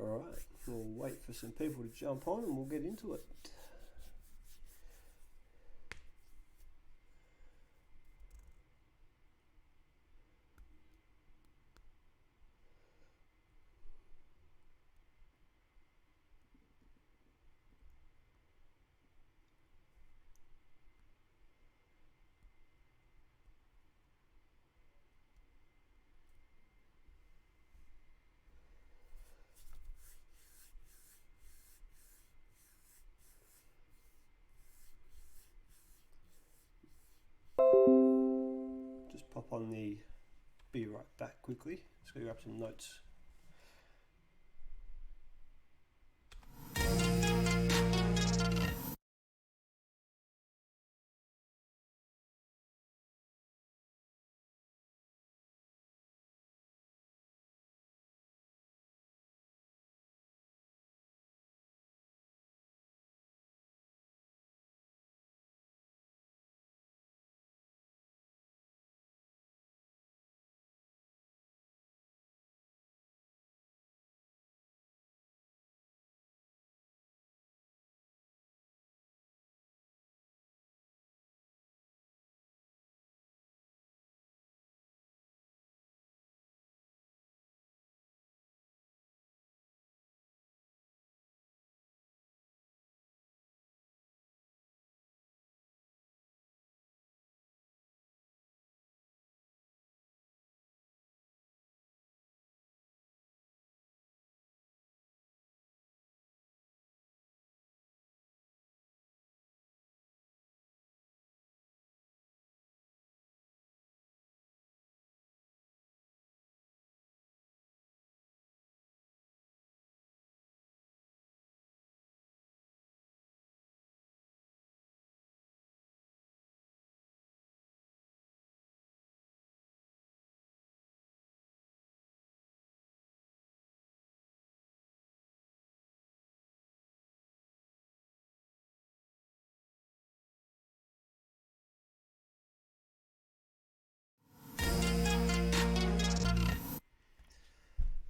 Alright, we'll wait for some people to jump on and we'll get into it. Just pop on the be right back quickly. Let's go grab some notes.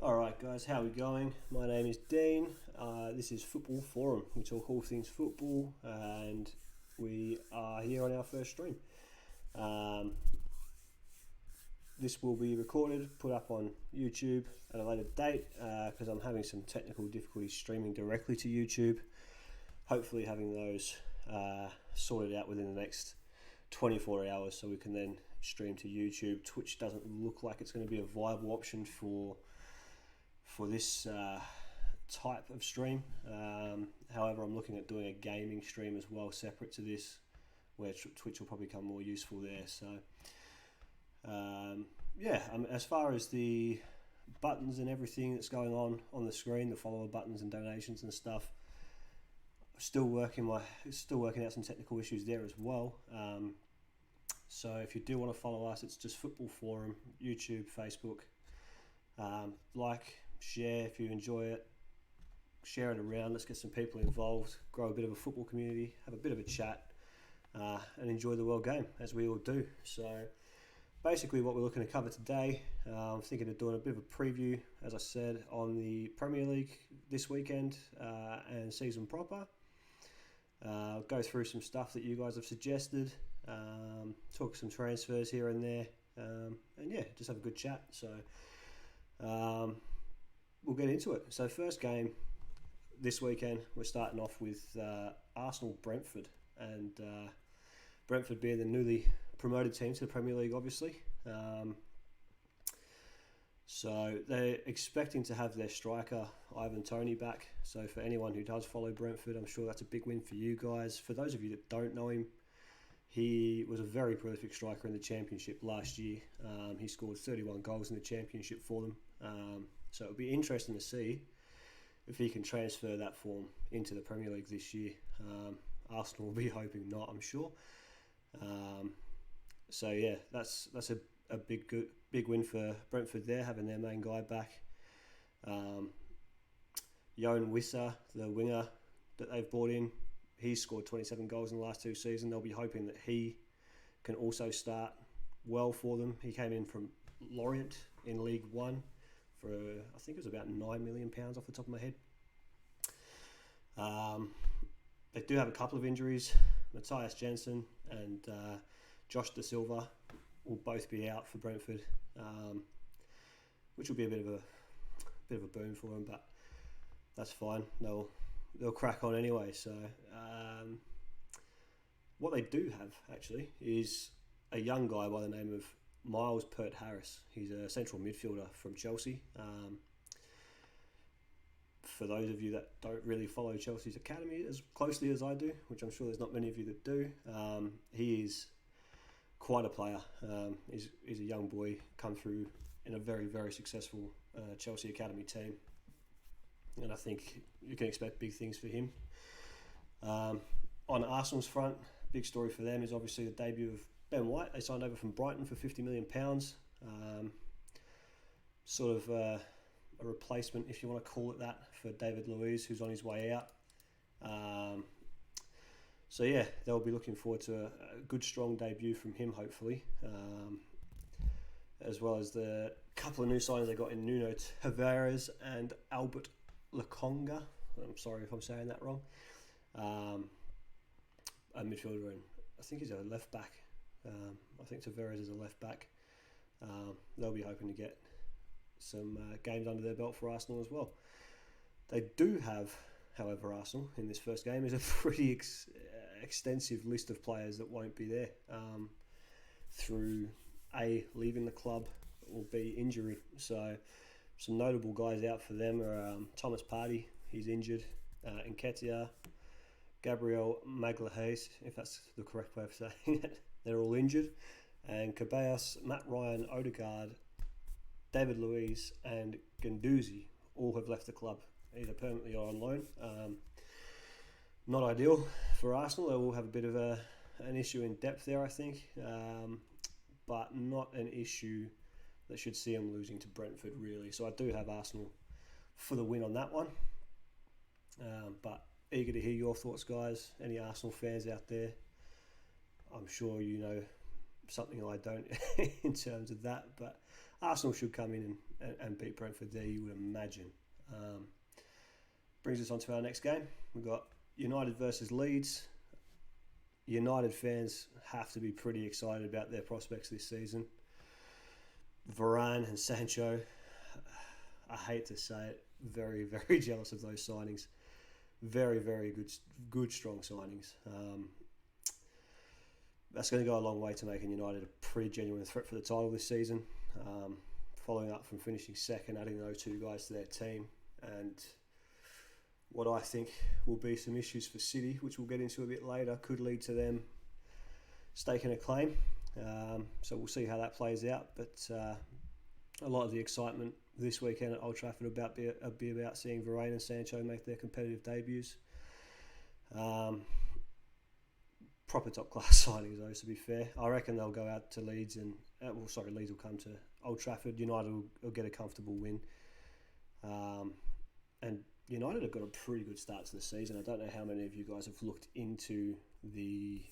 Alright guys, how are we going? My name is Dean. This is Football Forum. We talk all things football and we are here on our first stream. This will be recorded, put up on YouTube at a later date because I'm having some technical difficulties streaming directly to YouTube. Hopefully having those sorted out within the next 24 hours so we can then stream to YouTube. Twitch doesn't look like it's going to be a viable option for this type of stream. However, I'm looking at doing a gaming stream as well separate to this, where Twitch will probably become more useful there. So as far as the buttons and everything that's going on the screen, the follower buttons and donations and stuff, still working out some technical issues there as well. So if you do want to follow us, it's just Football Forum, YouTube, Facebook. Share if you enjoy it, share it around, let's get some people involved, grow a bit of a football community, have a bit of a chat and enjoy the world game as we all do. So basically what we're looking to cover today, I'm thinking of doing a bit of a preview, as I said, on the Premier League this weekend and season proper. Go through some stuff that you guys have suggested, talk some transfers here and there, just have a good chat. So we'll get into it. So first game this weekend, we're starting off with Arsenal-Brentford, and Brentford being the newly promoted team to the Premier League, obviously. So they're expecting to have their striker, Ivan Toney, back. So for anyone who does follow Brentford, I'm sure that's a big win for you guys. For those of you that don't know him, he was a very prolific striker in the Championship last year. He scored 31 goals in the Championship for them. So it'll be interesting to see if he can transfer that form into the Premier League this year. Arsenal will be hoping not, I'm sure. That's a big win for Brentford there, having their main guy back. Johan Wissa, the winger that they've brought in, he's scored 27 goals in the last 2 seasons. They'll be hoping that he can also start well for them. He came in from Lorient in League One for I think it was about £9 million off the top of my head. They do have a couple of injuries. Matthias Jensen and Josh Da Silva will both be out for Brentford, which will be a bit of a boon for them, but that's fine. They'll crack on anyway. So what they do have actually is a young guy by the name of Miles Peart-Harris. He's a central midfielder from Chelsea. For those of you that don't really follow Chelsea's academy as closely as I do, which I'm sure there's not many of you that do, he is quite a player. He's a young boy, come through in a very, very successful Chelsea academy team, and I think you can expect big things for him. On Arsenal's front, big story for them is obviously the debut of Ben White. They signed over from Brighton for £50 million. Sort of a replacement, if you want to call it that, for David Luiz, who's on his way out. So yeah, they'll be looking forward to a good, strong debut from him, hopefully. As well as the couple of new signings they got in Nuno Tavares and Albert Lokonga. I'm sorry if I'm saying that wrong. A midfielder, and I think he's a left back. I think Tavares is a left back. They'll be hoping to get some games under their belt for Arsenal as well. They do have, however, Arsenal in this first game is a pretty extensive list of players that won't be there through A, leaving the club, or B, injury. So some notable guys out for them are Thomas Partey, he's injured, Nketiah, Gabriel Magalhaes, if that's the correct way of saying it, they're all injured, and Ceballos, Matt Ryan, Odegaard, David Luiz and Guendouzi all have left the club, either permanently or on loan. Not ideal for Arsenal. They will have a bit of an issue in depth there, I think, but not an issue that should see them losing to Brentford, really. So I do have Arsenal for the win on that one. But eager to hear your thoughts, guys. Any Arsenal fans out there? I'm sure you know something I don't in terms of that, but Arsenal should come in and beat Brentford there, you would imagine. Brings us on to our next game. We've got United versus Leeds. United fans have to be pretty excited about their prospects this season. Varane and Sancho, I hate to say it, very, very jealous of those signings. Very, very good, strong signings. That's going to go a long way to making United a pretty genuine threat for the title this season. Following up from finishing second, adding those two guys to their team, and what I think will be some issues for City, which we'll get into a bit later, could lead to them staking a claim. So we'll see how that plays out. But a lot of the excitement this weekend at Old Trafford will be about seeing Varane and Sancho make their competitive debuts. Proper top class signings, though, to be fair. I reckon they'll go out to Leeds and Leeds will come to Old Trafford. United will get a comfortable win. And United have got a pretty good start to the season. I don't know how many of you guys have looked into the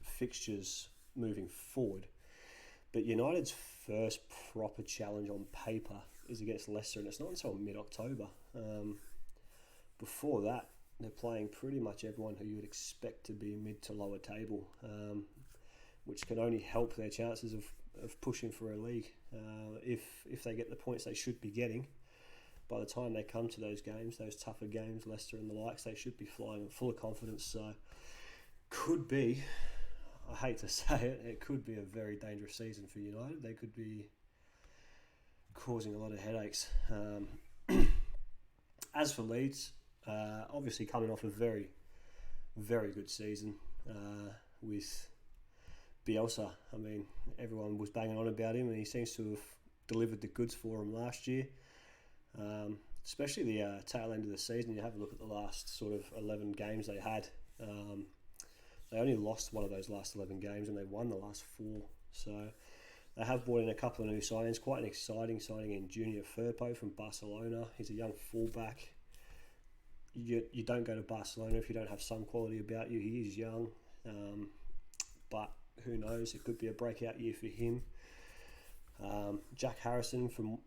fixtures moving forward, but United's first proper challenge on paper is against Leicester, and it's not until mid-October. Before that, they're playing pretty much everyone who you would expect to be mid to lower table, which can only help their chances of pushing for a league. If they get the points they should be getting, by the time they come to those games, those tougher games, Leicester and the likes, they should be flying full of confidence. So could be, I hate to say it, it could be a very dangerous season for United. They could be causing a lot of headaches. As for Leeds, obviously coming off a very, very good season with Bielsa. I mean, everyone was banging on about him, and he seems to have delivered the goods for them last year. Especially the tail end of the season. You have a look at the last sort of 11 games they had. They only lost one of those last 11 games, and they won the last 4. So they have brought in a couple of new signings. Quite an exciting signing in Junior Firpo from Barcelona. He's a young fullback. You don't go to Barcelona if you don't have some quality about you. He is young, but who knows? It could be a breakout year for him. Jack Harrison from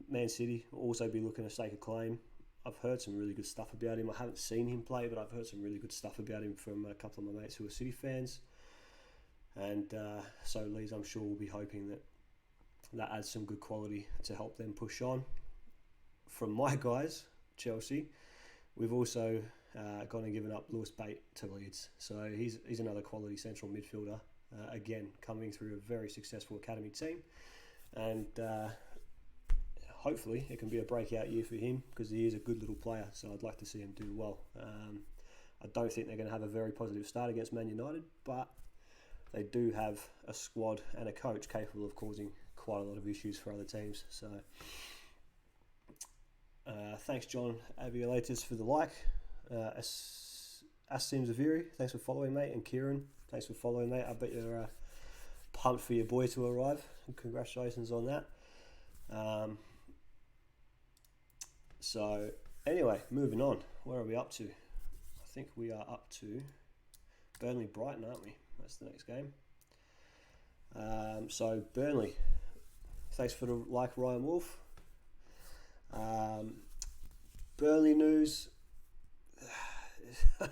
Man City will also be looking to stake a claim. I've heard some really good stuff about him. I haven't seen him play, but I've heard some really good stuff about him from a couple of my mates who are City fans. And so Leeds, I'm sure, will be hoping that adds some good quality to help them push on. From my guys, Chelsea, we've also gone and given up Lewis Bate to Leeds. So he's another quality central midfielder. Again, coming through a very successful academy team. And hopefully it can be a breakout year for him because he is a good little player. So I'd like to see him do well. I don't think they're going to have a very positive start against Man United, but they do have a squad and a coach capable of causing quite a lot of issues for other teams. So thanks, John Aviolatus, for the like. Asim Zaviri, thanks for following, mate. And Kieran, thanks for following, mate. I bet you're pumped for your boy to arrive. And congratulations on that. So anyway, moving on. Where are we up to? I think we are up to Burnley Brighton, aren't we? That's the next game. So Burnley, thanks for the like, Ryan Wolf. Burnley news.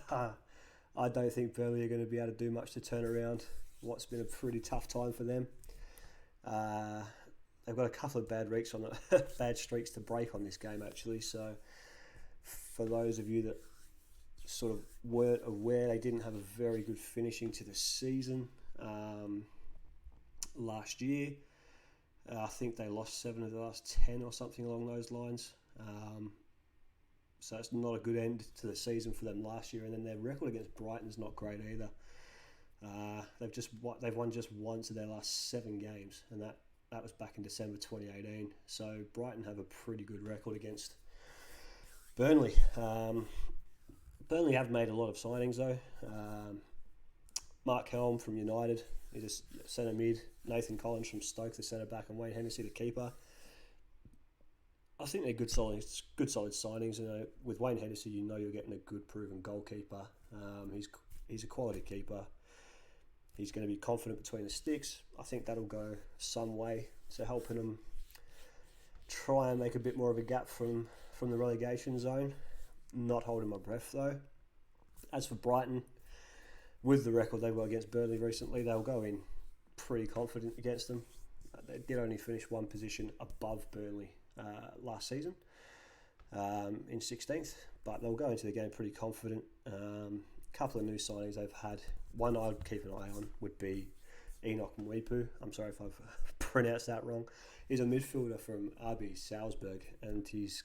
I don't think Burnley are going to be able to do much to turn around what's been a pretty tough time for them. They've got a couple of bad streaks to break on this game, actually. So for those of you that sort of weren't aware, they didn't have a very good finishing to the season last year. I think they lost 7 of the last 10 or something along those lines. So it's not a good end to the season for them last year. And then their record against Brighton is not great either. They've won just once of their last 7 games, and that was back in December 2018. So Brighton have a pretty good record against Burnley. Burnley have made a lot of signings though. Mark Helm from United is a centre mid. Nathan Collins from Stoke, the centre back, and Wayne Hennessy, the keeper. I think they're good solid signings. With Wayne Hennessy, you're getting a good proven goalkeeper. He's a quality keeper. He's going to be confident between the sticks. I think that'll go some way to helping them try and make a bit more of a gap from the relegation zone. Not holding my breath though. As for Brighton, with the record they've got against Burnley recently, they'll go in pretty confident against them. They did only finish one position above Burnley last season in 16th, but they'll go into the game pretty confident. Couple of new signings they've had. One I'd keep an eye on would be Enoch Mwepu. I'm sorry if I've pronounced that wrong. He's a midfielder from RB Salzburg, and he's,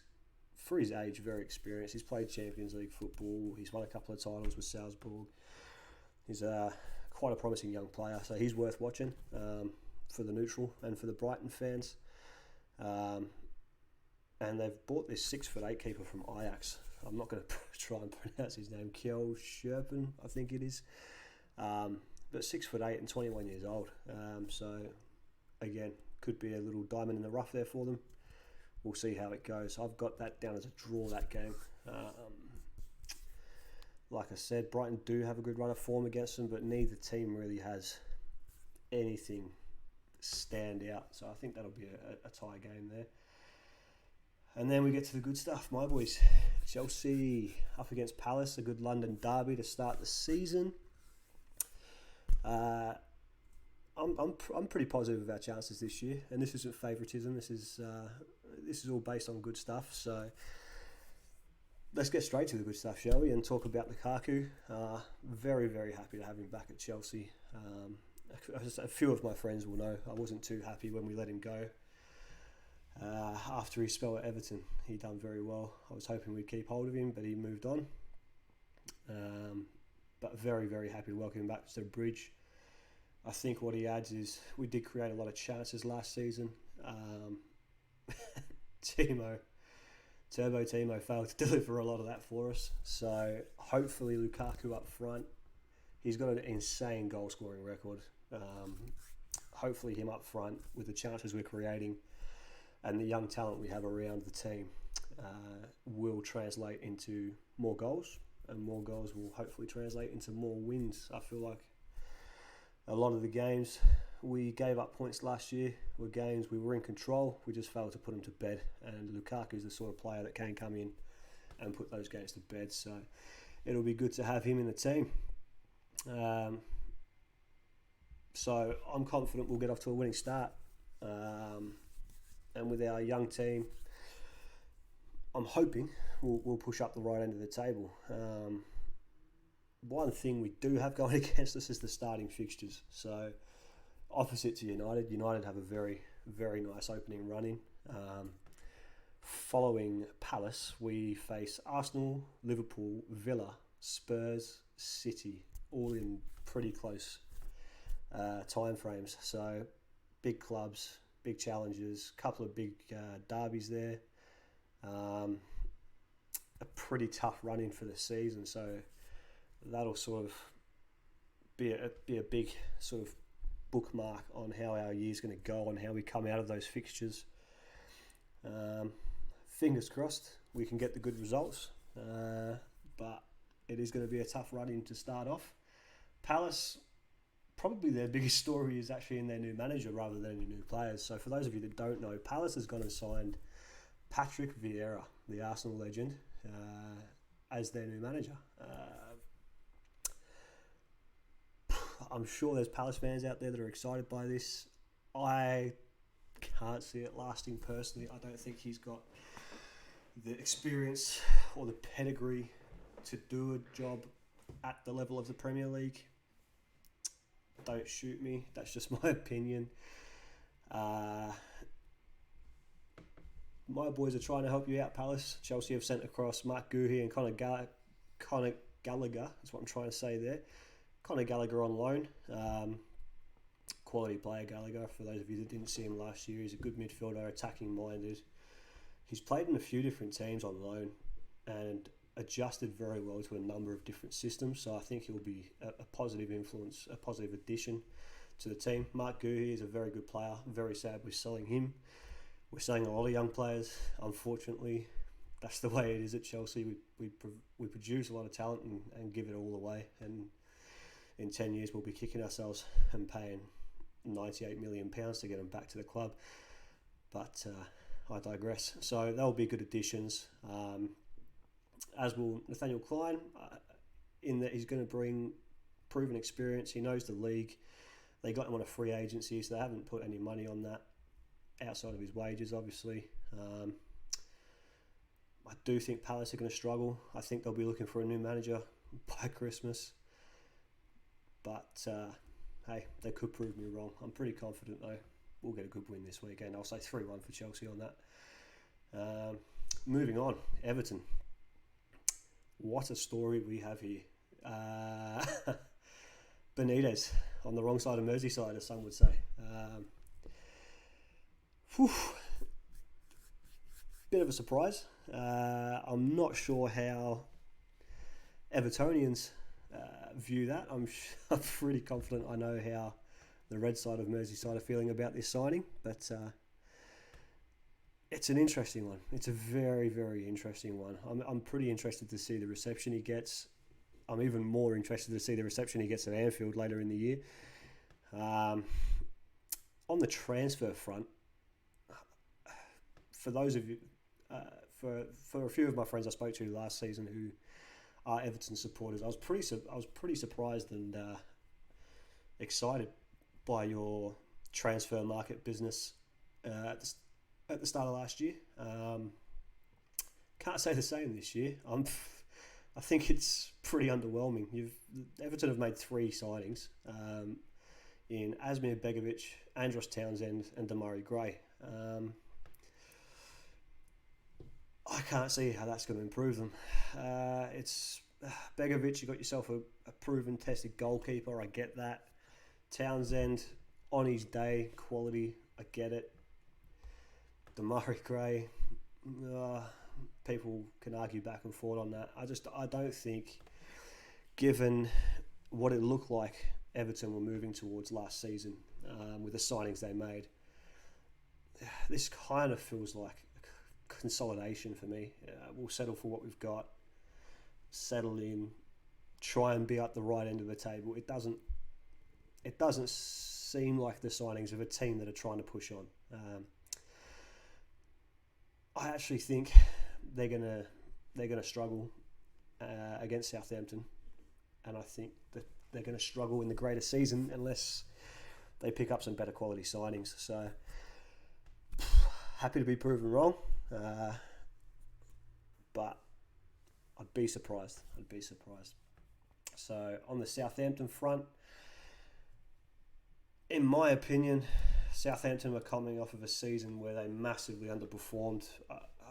for his age, very experienced. He's played Champions League football. He's won a couple of titles with Salzburg. He's quite a promising young player, so he's worth watching for the neutral and for the Brighton fans. And they've bought this 6'8" keeper from Ajax. I'm not going to try and pronounce his name. Kjell Scherpen, I think it is. But 6'8" and 21 years old. So again, could be a little diamond in the rough there for them. We'll see how it goes. I've got that down as a draw, that game. Like I said, Brighton do have a good run of form against them, but neither team really has anything stand out. So I think that'll be a tie game there. And then we get to the good stuff, my boys. Chelsea up against Palace, a good London derby to start the season. I'm pretty positive of our chances this year, and this isn't favouritism. This is all based on good stuff. So let's get straight to the good stuff, shall we? And talk about Lukaku. Very, very happy to have him back at Chelsea. A few of my friends will know I wasn't too happy when we let him go. After his spell at Everton, he done very well. I was hoping we'd keep hold of him, but he moved on. But very, very happy to welcome him back to the bridge. I think what he adds is we did create a lot of chances last season. Turbo Timo failed to deliver a lot of that for us. So hopefully Lukaku up front. He's got an insane goal scoring record. Hopefully him up front with the chances we're creating and the young talent we have around the team will translate into more goals, and more goals will hopefully translate into more wins. I feel like a lot of the games we gave up points last year were games we were in control. We just failed to put them to bed. And Lukaku is the sort of player that can come in and put those games to bed. So it'll be good to have him in the team. So I'm confident we'll get off to a winning start. And with our young team, I'm hoping we'll push up the right end of the table. One thing we do have going against us is the starting fixtures. So opposite to United have a very, very nice opening run-in. Following Palace, we face Arsenal, Liverpool, Villa, Spurs, City, all in pretty close time frames. So big clubs, big challenges, couple of big derbies there. A pretty tough run-in for the season, so that'll sort of be a big sort of bookmark on how our year's going to go and how we come out of those fixtures. Fingers crossed we can get the good results, but it is going to be a tough run-in to start off. Palace, probably their biggest story is actually in their new manager rather than any new players. So for those of you that don't know, Palace has gone and signed Patrick Vieira, the Arsenal legend, as their new manager. I'm sure there's Palace fans out there that are excited by this. I can't see it lasting personally. I don't think he's got the experience or the pedigree to do a job at the level of the Premier League. Don't shoot me. That's just my opinion. My boys are trying to help you out, Palace. Chelsea have sent across Mark Guhi and Conor Gallagher. That's what I'm trying to say there. Conor Gallagher on loan. Quality player, Gallagher. For those of you that didn't see him last year, he's a good midfielder, attacking minded. He's played in a few different teams on loan and adjusted very well to a number of different systems. So I think he'll be a positive influence, a positive addition to the team. Mark Guhi is a very good player. Very sad we're selling him. We're selling a lot of young players. Unfortunately, that's the way it is at Chelsea. We produce a lot of talent and give it all away. And in 10 years, we'll be kicking ourselves and paying £98 million to get them back to the club. But I digress. So they'll be good additions. As will Nathaniel Klein, in that he's going to bring proven experience. He knows the league. They got him on a free agency, so they haven't put any money on that outside of his wages, obviously. I do think Palace are going to struggle. I think they'll be looking for a new manager by Christmas. But, hey, they could prove me wrong. I'm pretty confident, though. We'll get a good win this weekend. I'll say 3-1 for Chelsea on that. Moving on, Everton. What a story we have here. Benitez on the wrong side of Merseyside, as some would say. Bit of a surprise. I'm not sure how Evertonians view that. I'm pretty confident I know how the red side of Merseyside are feeling about this signing, but it's an interesting one. It's a very, very interesting one. I'm pretty interested to see the reception he gets. I'm even more interested to see the reception he gets at Anfield later in the year. On the transfer front, for those of you, for a few of my friends I spoke to last season who are Everton supporters, I was pretty surprised and excited by your transfer market business at the start of last year. Can't say the same this year. I think it's pretty underwhelming. Everton have made 3 signings in Asmir Begovic, Andros Townsend and Damari Gray. I can't see how that's going to improve them. It's Begovic, you got yourself a proven, tested goalkeeper. I get that. Townsend, on his day, quality. I get it. Damari Gray, people can argue back and forth on that. I don't think, given what it looked like Everton were moving towards last season with the signings they made, this kind of feels like consolidation for me. We'll settle for what we've got, settle in, try and be at the right end of the table. it doesn't seem like the signings of a team that are trying to push on. I actually think they're gonna struggle against Southampton, and I think that they're going to struggle in the greater season unless they pick up some better quality signings. So happy to be proven wrong, but I'd be surprised. So on the Southampton front, in my opinion, Southampton were coming off of a season where they massively underperformed.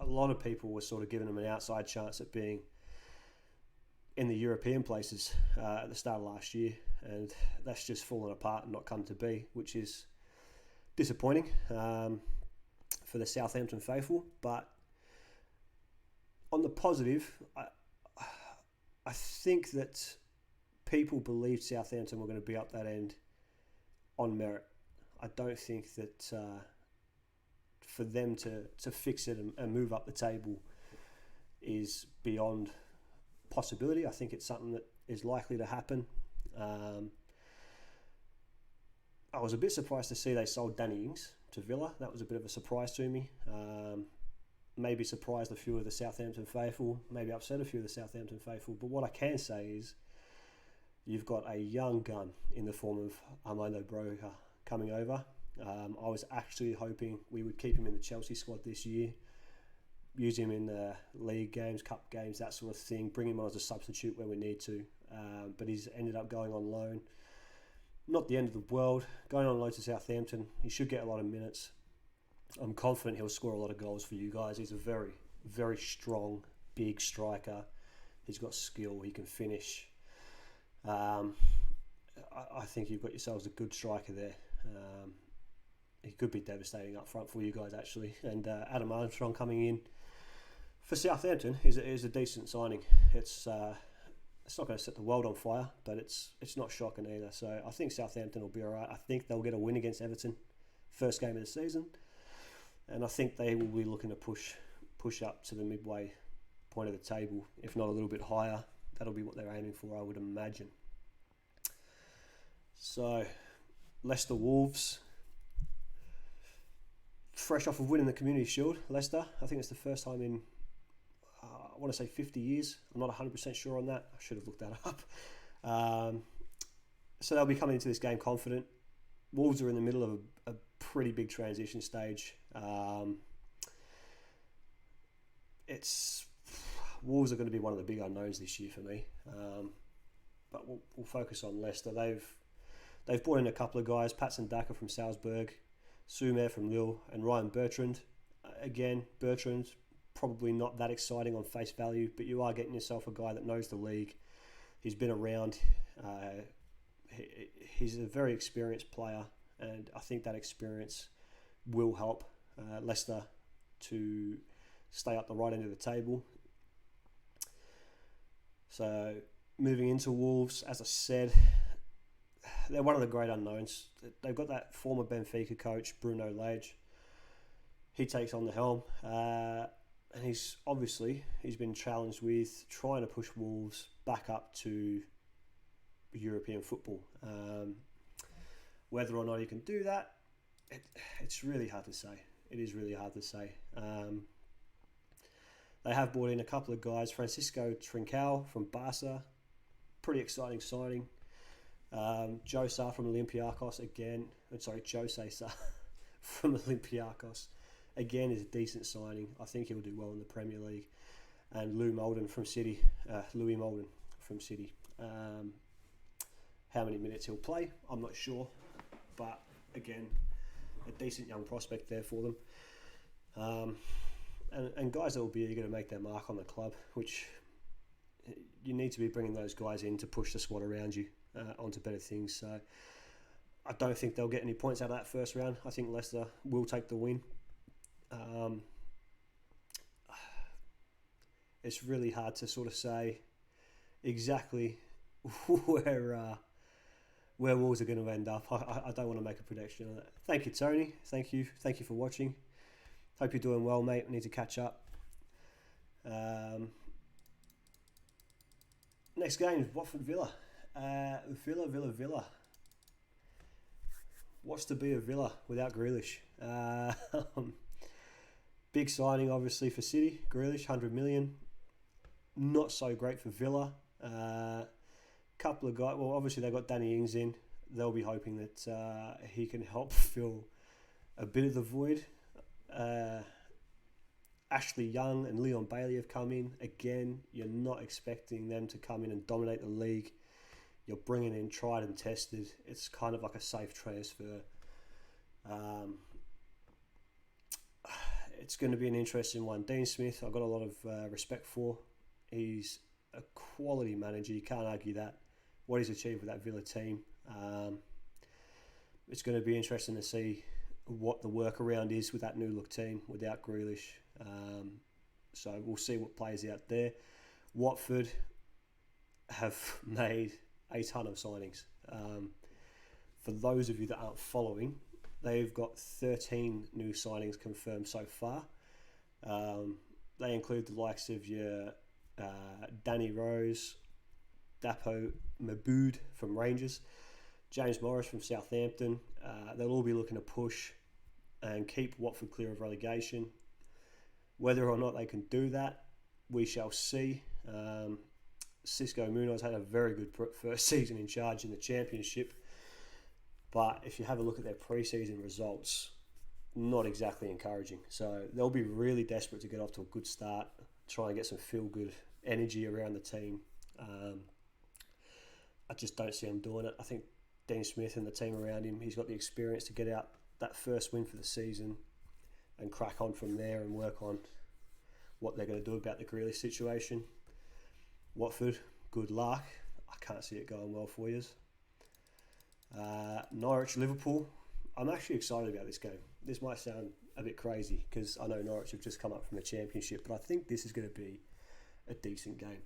A lot of people were sort of giving them an outside chance at being in the European places at the start of last year, and that's just fallen apart and not come to be, which is disappointing for the Southampton faithful. But on the positive, I think that people believed Southampton were going to be up that end on merit. I don't think that for them to fix it and move up the table is beyond possibility. I think it's something that is likely to happen. I was a bit surprised to see they sold Danny Ings to Villa. That was a bit of a surprise to me. Maybe surprised a few of the Southampton faithful, maybe upset a few of the Southampton faithful. But what I can say is you've got a young gun in the form of Armando Broja coming over. I was actually hoping we would keep him in the Chelsea squad this year, use him in league games, cup games, that sort of thing, bring him on as a substitute when we need to. But he's ended up going on loan. Not the end of the world. Going on loan to Southampton, he should get a lot of minutes. I'm confident he'll score a lot of goals for you guys. He's a very, very strong, big striker. He's got skill. He can finish. I think you've got yourselves a good striker there. He could be devastating up front for you guys, actually. And Adam Armstrong coming in for Southampton is a decent signing. It's not going to set the world on fire, but it's not shocking either. So I think Southampton will be all right. I think they'll get a win against Everton, first game of the season. And I think they will be looking to push up to the midway point of the table, if not a little bit higher. That'll be what they're aiming for, I would imagine. So, Leicester Wolves, fresh off of winning the Community Shield. Leicester, I think it's the first time in, I want to say 50 years. I'm not 100% sure on that. I should have looked that up. So they'll be coming into this game confident. Wolves are in the middle of a pretty big transition stage. Wolves are going to be one of the big unknowns this year for me. But we'll focus on Leicester. They've brought in a couple of guys, Patson Daka from Salzburg, Soumer from Lille, and Ryan Bertrand. Again, Bertrand, probably not that exciting on face value, but you are getting yourself a guy that knows the league. He's been around. He's a very experienced player, and I think that experience will help Leicester to stay up the right end of the table. So moving into Wolves, as I said, they're one of the great unknowns. They've got that former Benfica coach, Bruno Lage. He takes on the helm, and he's been challenged with trying to push Wolves back up to European football. Whether or not he can do that, it's really hard to say. It is really hard to say. They have brought in a couple of guys. Francisco Trincao from Barca, pretty exciting signing. Joe Sarr from Olympiacos again. Jose Sarr from Olympiacos again is a decent signing. I think he'll do well in the Premier League. And Louis Molden from City. How many minutes he'll play, I'm not sure. But again, a decent young prospect there for them. And guys that will be eager to make their mark on the club, which you need to be bringing those guys in to push the squad around you onto better things. So I don't think they'll get any points out of that first round. I think Leicester will take the win. It's really hard to sort of say exactly where Wolves are going to end up. I don't want to make a prediction on that. Thank you, Tony. Thank you for watching. Hope you're doing well, mate. We need to catch up. Next game is Watford Villa. Villa. what's to be a Villa without Grealish? Big signing, obviously, for City. Grealish, 100 million. Not so great for Villa. Couple of guys. Well, obviously they got Danny Ings in. They'll be hoping that he can help fill a bit of the void. Ashley Young and Leon Bailey have come in. Again, you're not expecting them to come in and dominate the league. You're bringing in tried and tested. It's kind of like a safe transfer. It's going to be an interesting one. Dean Smith, I've got a lot of respect for. He's a quality manager. You can't argue that. What he's achieved with that Villa team. It's going to be interesting to see what the workaround is with that new look team without Grealish. So we'll see what plays out there. Watford have made a ton of signings. For those of you that aren't following, they've got 13 new signings confirmed so far. They include the likes of your Danny Rose, Dapo Maboud from Rangers, James Morris from Southampton. They'll all be looking to push and keep Watford clear of relegation. Whether or not they can do that, we shall see. Cisco Munoz had a very good first season in charge in the Championship, but if you have a look at their pre-season results, not exactly encouraging. So they'll be really desperate to get off to a good start, try and get some feel-good energy around the team. I just don't see him doing it. I think Dean Smith and the team around him, he's got the experience to get out that first win for the season and crack on from there and work on what they're going to do about the Grealish situation. Watford, good luck. I can't see it going well for you. Norwich Liverpool, I'm actually excited about this game. This might sound a bit crazy because I know Norwich have just come up from the Championship, but I think this is going to be a decent game.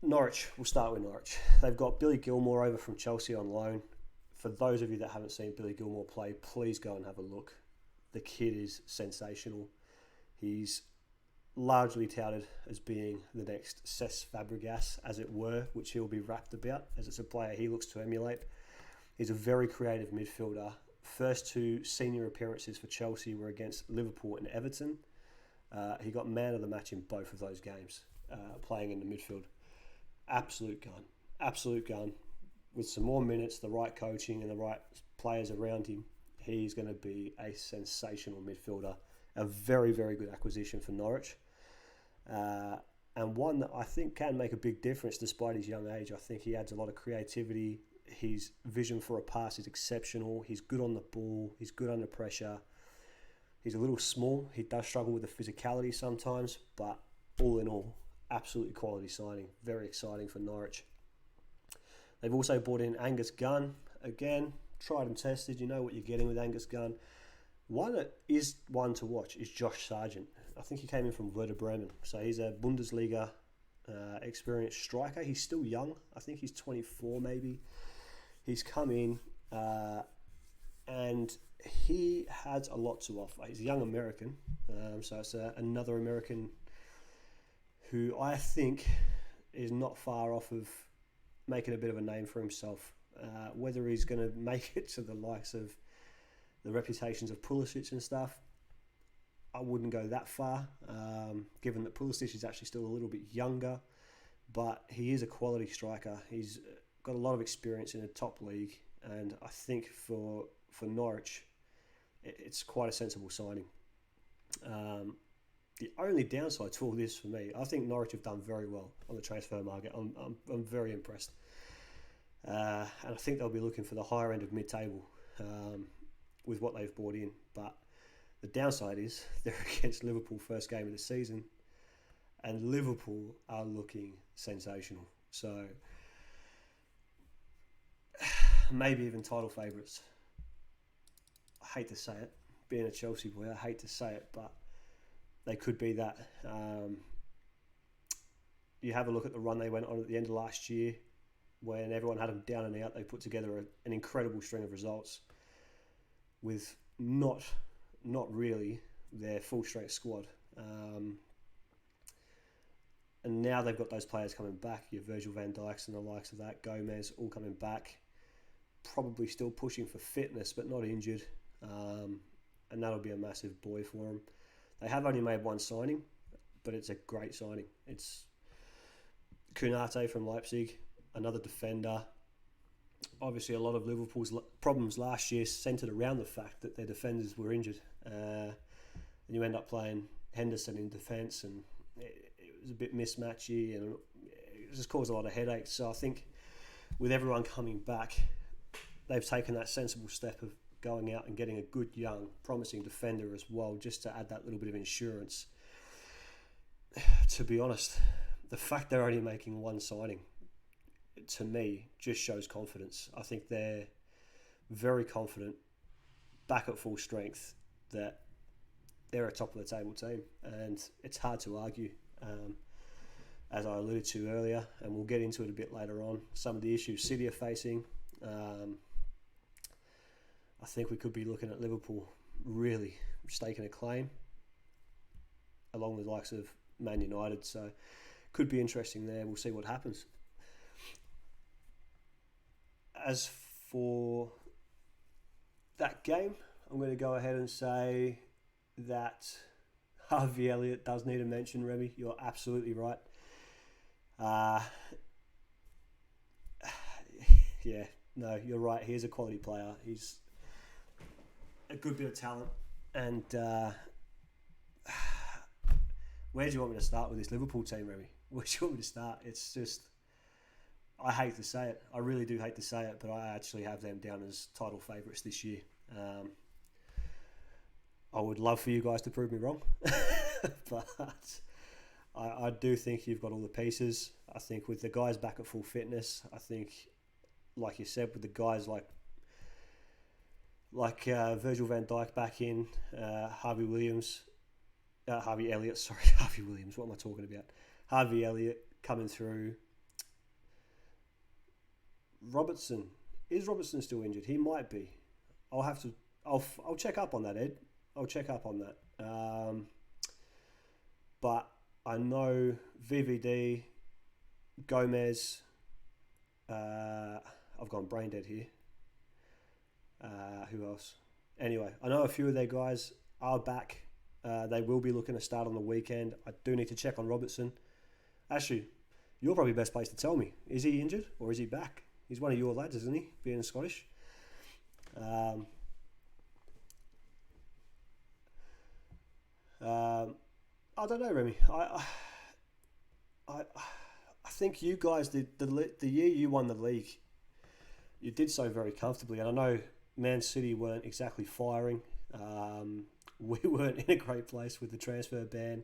Norwich, we'll start with Norwich. They've got Billy Gilmour over from Chelsea on loan. For those of you that haven't seen Billy Gilmour play, please go and have a look. The kid is sensational. He's largely touted as being the next Cesc Fabregas, as it were, which he'll be rapt about, as it's a player he looks to emulate. He's a very creative midfielder. First two senior appearances for Chelsea were against Liverpool and Everton. He got man of the match in both of those games, playing in the midfield. Absolute gun. With some more minutes, the right coaching and the right players around him, he's going to be a sensational midfielder. A very, very good acquisition for Norwich. And one that I think can make a big difference despite his young age. I think he adds a lot of creativity. His vision for a pass is exceptional. He's good on the ball. He's good under pressure. He's a little small. He does struggle with the physicality sometimes, but all in all, absolutely quality signing. Very exciting for Norwich. They've also brought in Angus Gunn. Again, tried and tested. You know what you're getting with Angus Gunn. One that is one to watch is Josh Sargent. I think he came in from Werder Bremen. So he's a Bundesliga experienced striker. He's still young. I think he's 24 maybe. He's come in and he has a lot to offer. He's a young American. So it's another American who I think is not far off of making a bit of a name for himself. Whether he's going to make it to the likes of the reputations of Pulisic and stuff, I wouldn't go that far, given that Pulisic is actually still a little bit younger, but he is a quality striker. He's got a lot of experience in a top league, and I think for Norwich, it's quite a sensible signing. The only downside to all this for me, I think Norwich have done very well on the transfer market. I'm very impressed. And I think they'll be looking for the higher end of mid-table with what they've brought in. But the downside is they're against Liverpool first game of the season, and Liverpool are looking sensational. So maybe even title favourites. I hate to say it. Being a Chelsea boy, I hate to say it, but they could be that. You have a look at the run they went on at the end of last year when everyone had them down and out. They put together an incredible string of results with not really their full-strength squad. And now they've got those players coming back. Your Virgil van Dijks and the likes of that, Gomez, all coming back. probably still pushing for fitness, but not injured. And that'll be a massive boy for them. They have only made one signing, but it's a great signing. It's Kunate from Leipzig, another defender. Obviously, a lot of Liverpool's problems last year centred around the fact that their defenders were injured. And you end up playing Henderson in defence, and it was a bit mismatchy, and it just caused a lot of headaches. So I think with everyone coming back, they've taken that sensible step of going out and getting a good, young, promising defender as well, just to add that little bit of insurance. To be honest, the fact they're only making one signing, to me, just shows confidence. I think they're very confident, back at full strength, that they're a top of the table team, and it's hard to argue. As I alluded to earlier, and we'll get into it a bit later on, some of the issues City are facing. I think we could be looking at Liverpool really staking a claim, along with the likes of Man United. So could be interesting there. We'll see what happens. As for that game, I'm going to go ahead and say that Harvey Elliott does need a mention, Remy. You're absolutely right. Yeah, no, you're right. He's a quality player. He's a good bit of talent. And where do you want me to start with this Liverpool team, Remy? Where do you want me to start? It's just, I hate to say it. I really do hate to say it, but I actually have them down as title favourites this year. I would love for you guys to prove me wrong, but I do think you've got all the pieces. I think with the guys back at full fitness, I think, like you said, with the guys like Virgil van Dijk back in, Harvey Elliott, Harvey Williams, what am I talking about? Harvey Elliott coming through. Is Robertson still injured? He might be. I'll check up on that, Ed. I'll check up on that. But I know VVD, Gomez, I've gone brain dead here. Who else? Anyway, I know a few of their guys are back. They will be looking to start on the weekend. I do need to check on Robertson. Actually, you're probably best placed to tell me. Is he injured or is he back? He's one of your lads, isn't he? Being Scottish. I don't know, Remy. I think you guys did the year you won the league. You did so very comfortably, and I know Man City weren't exactly firing. We weren't in a great place with the transfer ban.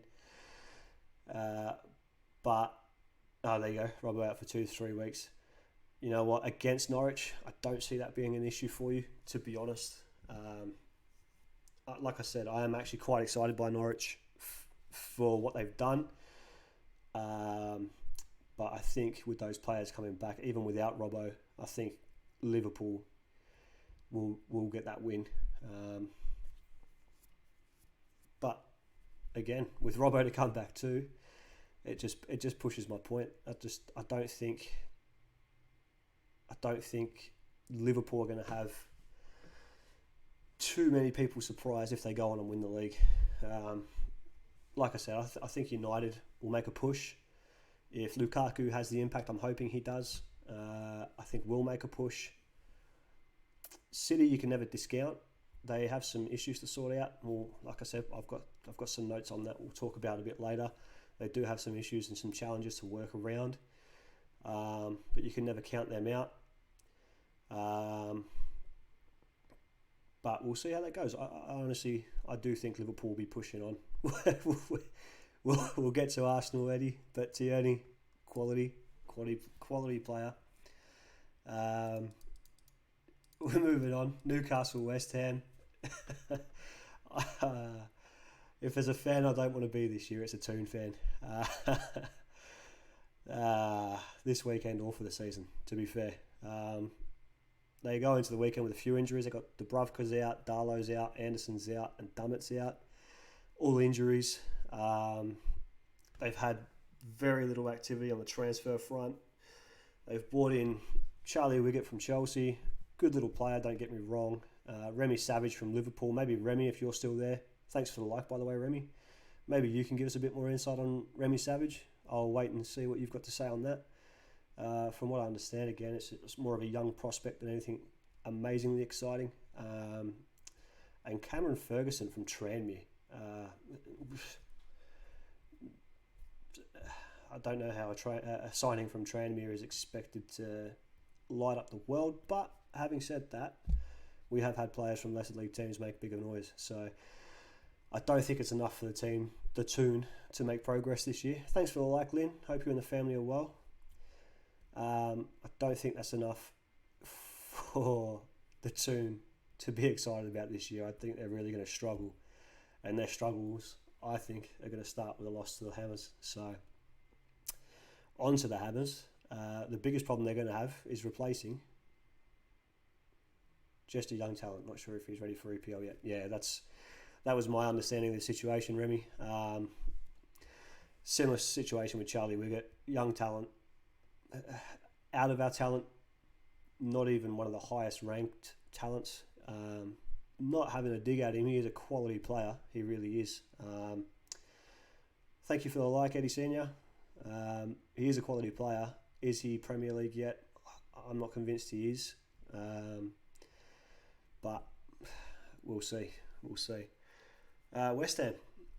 But there you go. Rob out for 2-3 weeks. You know what? Against Norwich, I don't see that being an issue for you, to be honest. Like I said, I am actually quite excited by Norwich for what they've done. But I think with those players coming back, even without Robbo, I think Liverpool will get that win. But again, with Robbo to come back too, it just pushes my point. I don't think Liverpool are going to have too many people surprised if they go on and win the league. Like I said, I think United will make a push. If Lukaku has the impact I'm hoping he does, I think we'll make a push. City, you can never discount. They have some issues to sort out. Well, like I said, I've got some notes on that we'll talk about a bit later. They do have some issues and some challenges to work around. But you can never count them out. But we'll see how that goes. I honestly do think Liverpool will be pushing on. We'll get to Arsenal, Eddie, but Tierney, quality player. We're moving on. Newcastle West Ham. If there's a fan I don't want to be this year, it's a Toon fan. This weekend or for the season, to be fair. They go into the weekend with a few injuries. They've got Dubravka's out, Darlow's out, Anderson's out, and Dummett's out. All injuries. They've had very little activity on the transfer front. They've brought in Charlie Wiggett from Chelsea, Good little player, don't get me wrong. Remy Savage from Liverpool. Maybe Remy, if you're still there. Thanks for the like, by the way, Remy. Maybe you can give us a bit more insight on Remy Savage. I'll wait and see what you've got to say on that. From what I understand, again, it's more of a young prospect than anything amazingly exciting. And Cameron Ferguson from Tranmere. I don't know how a signing from Tranmere is expected to light up the world, but having said that, we have had players from lesser league teams make bigger noise. So I don't think it's enough for the Toon, to make progress this year. Thanks for the like, Lynn. Hope you and the family are well. I don't think that's enough for the Toon to be excited about this year. I think they're really going to struggle, and their struggles, I think, are going to start with a loss to the Hammers. So on to the Hammers. The biggest problem they're going to have is replacing just a young talent. Not sure if he's ready for EPL yet. Yeah, that was my understanding of the situation, Remy. Similar situation with Charlie Wiggett. Young talent. Out of our talent, not even one of the highest ranked talents. Not having a dig at him, he is a quality player. He really is. Thank you for the like, Eddie Senior. He is a quality player. Is he Premier League yet? I'm not convinced he is. But we'll see. West Ham.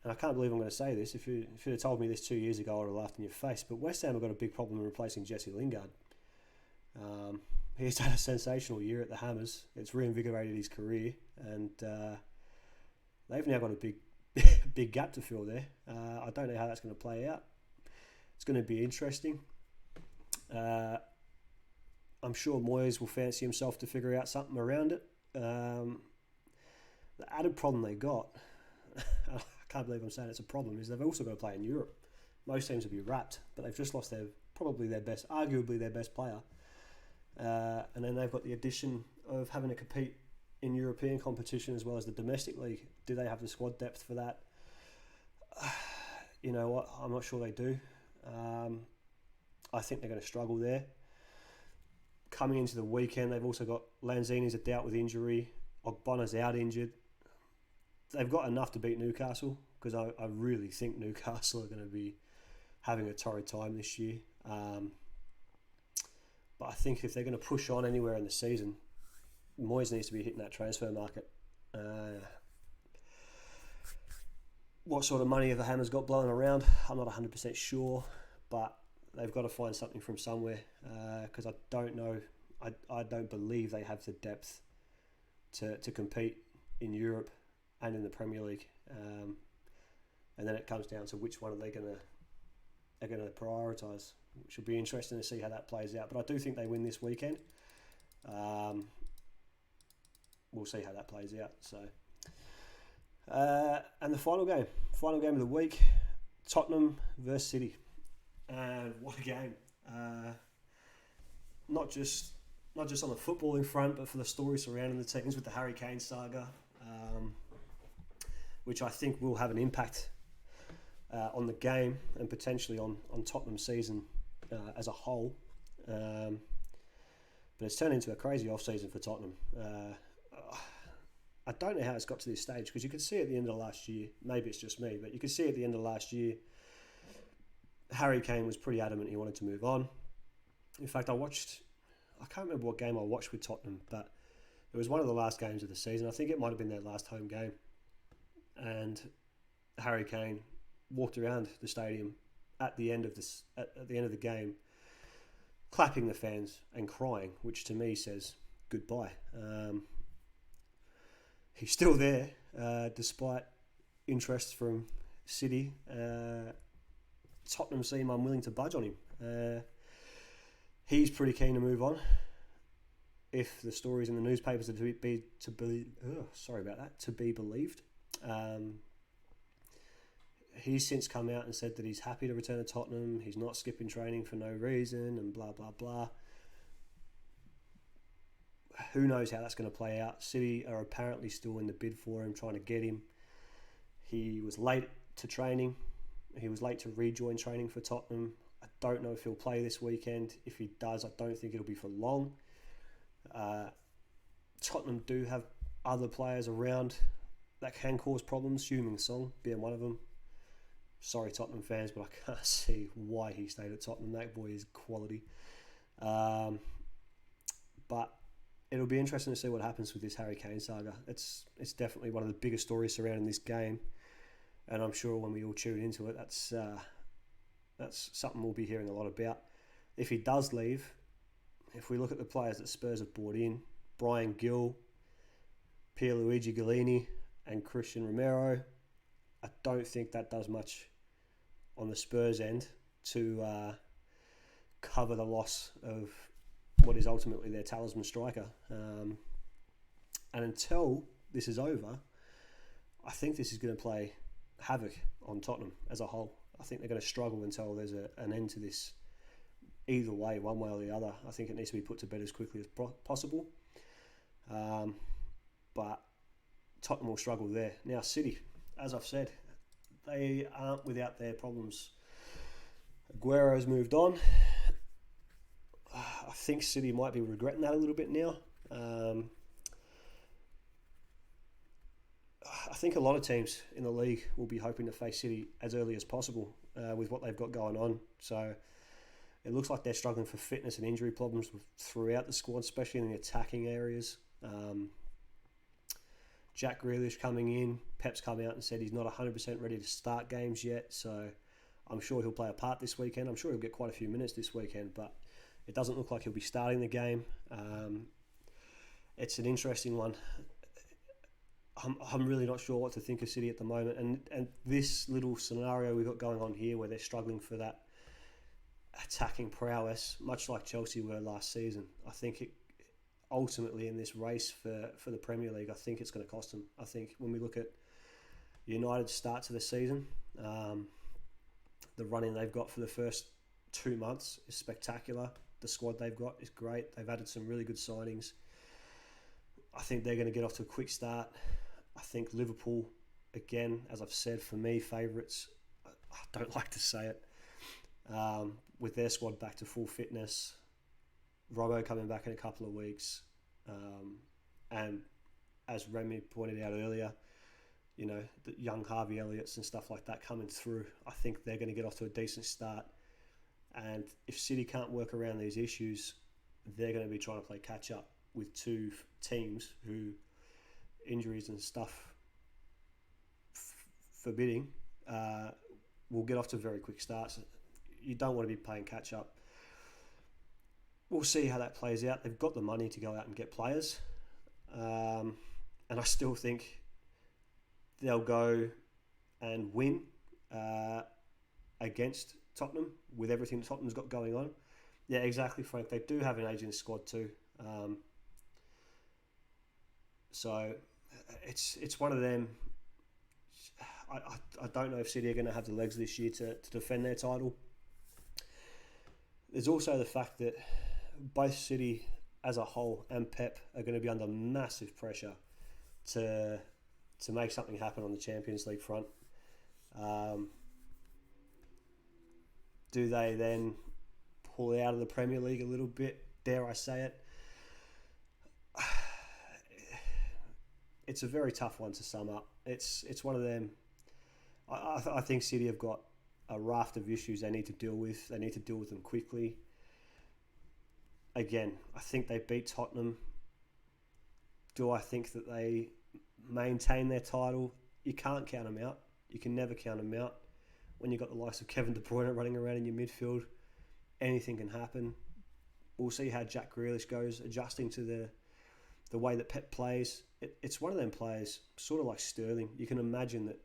And I can't believe I'm going to say this. If you'd have told me this 2 years ago, I would have laughed in your face. But West Ham have got a big problem in replacing Jesse Lingard. He's had a sensational year at the Hammers. It's reinvigorated his career. And they've now got a big gap to fill there. I don't know how that's going to play out. It's going to be interesting. I'm sure Moyes will fancy himself to figure out something around it. The added problem they got, I can't believe I'm saying it's a problem, is they've also got to play in Europe. Most teams will be wrapped, but they've just lost arguably their best player. And then they've got the addition of having to compete in European competition as well as the domestic league. Do they have the squad depth for that? You know what? I'm not sure they do. I think they're going to struggle there. Coming into the weekend, they've also got Lanzini's a doubt with injury. Ogbonna's out injured. They've got enough to beat Newcastle, because I really think Newcastle are going to be having a torrid time this year. But I think if they're going to push on anywhere in the season, Moyes needs to be hitting that transfer market. What sort of money have the Hammers got blowing around? I'm not 100% sure, but they've got to find something from somewhere, because I don't know. I don't believe they have the depth to compete in Europe and in the Premier League. And then it comes down to which one are they going to prioritise, which will be interesting to see how that plays out. But I do think they win this weekend. We'll see how that plays out. So, and the final game of the week, Tottenham versus City, and what a game! Not just on the footballing front, but for the story surrounding the teams with the Harry Kane saga, which I think will have an impact on the game and potentially on Tottenham's season as a whole. But it's turned into a crazy off-season for Tottenham. I don't know how it's got to this stage, because you could see at the end of last year, maybe it's just me, but you could see at the end of last year, Harry Kane was pretty adamant he wanted to move on. In fact, I can't remember what game I watched with Tottenham, but it was one of the last games of the season. I think it might have been their last home game. And Harry Kane walked around the stadium at the end of the game, clapping the fans and crying, which to me says goodbye. He's still there, despite interest from City. Tottenham seem unwilling to budge on him. He's pretty keen to move on. If the stories in the newspapers are to be believed. He's since come out and said that he's happy to return to Tottenham. He's not skipping training for no reason, and blah blah blah. Who knows how that's going to play out? City are apparently still in the bid for him, trying to get him. He was late to training. He was late to rejoin training for Tottenham. I don't know if he'll play this weekend. If he does, I don't think it'll be for long. Tottenham do have other players around that can cause problems, Heung-min Son being one of them. Sorry, Tottenham fans, but I can't see why he stayed at Tottenham. That boy is quality. But it'll be interesting to see what happens with this Harry Kane saga. It's definitely one of the biggest stories surrounding this game, and I'm sure when we all tune into it, that's something we'll be hearing a lot about. If he does leave, if we look at the players that Spurs have brought in, Brian Gill, Pierluigi Golini, and Christian Romero, I don't think that does much on the Spurs end to cover the loss of what is ultimately their talisman striker. And until this is over, I think this is going to play havoc on Tottenham as a whole. I think they're going to struggle until there's an end to this. Either way, one way or the other, I think it needs to be put to bed as quickly as possible. But Tottenham will struggle there. Now, City, as I've said, they aren't without their problems. Aguero's moved on. I think City might be regretting that a little bit now. I think a lot of teams in the league will be hoping to face City as early as possible with what they've got going on. So it looks like they're struggling for fitness and injury problems throughout the squad, especially in the attacking areas. Jack Grealish coming in. Pep's come out and said he's not 100% ready to start games yet. So I'm sure he'll play a part this weekend. I'm sure he'll get quite a few minutes this weekend, but it doesn't look like he'll be starting the game. It's an interesting one. I'm really not sure what to think of City at the moment. And this little scenario we've got going on here where they're struggling for that attacking prowess, much like Chelsea were last season, I think it ultimately in this race for the Premier League, I think it's going to cost them. I think when we look at United's start to the season, the running they've got for the first 2 months is spectacular. The squad they've got is great. They've added some really good signings. I think they're going to get off to a quick start. I think Liverpool, again, as I've said, for me, favourites. I don't like to say it. With their squad back to full fitness, Robbo coming back in a couple of weeks, and as Remy pointed out earlier, the young Harvey Elliott's and stuff like that coming through, I think they're going to get off to a decent start. And if City can't work around these issues, they're going to be trying to play catch up with two teams who, injuries and stuff forbidding, will get off to very quick starts. You don't want to be playing catch up. We'll see how that plays out. They've got the money to go out and get players, and I still think they'll go and win against Tottenham with everything Tottenham's got going on. Yeah, exactly, Frank. They do have an aging squad too. So it's one of them. I don't know if City are going to have the legs this year to defend their title. There's also the fact that both City as a whole and Pep are going to be under massive pressure to make something happen on the Champions League front. Do they then pull out of the Premier League a little bit? Dare I say it? It's a very tough one to sum up. It's one of them. I think City have got a raft of issues they need to deal with. They need to deal with them quickly. Again, I think they beat Tottenham. Do I think that they maintain their title? You can't count them out. You can never count them out. When you've got the likes of Kevin De Bruyne running around in your midfield, anything can happen. We'll see how Jack Grealish goes, adjusting to the way that Pep plays. It's one of them players, sort of like Sterling. You can imagine that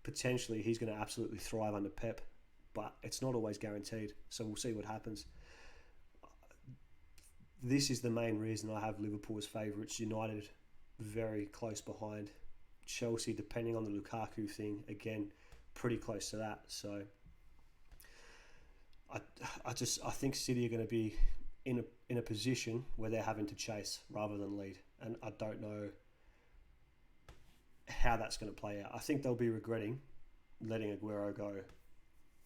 potentially he's going to absolutely thrive under Pep, but it's not always guaranteed. So we'll see what happens. This is the main reason I have Liverpool as favourites. United very close behind. Chelsea, depending on the Lukaku thing, again, pretty close to that. So I think City are going to be in a position where they're having to chase rather than lead, and I don't know how that's going to play out. I think they'll be regretting letting Aguero go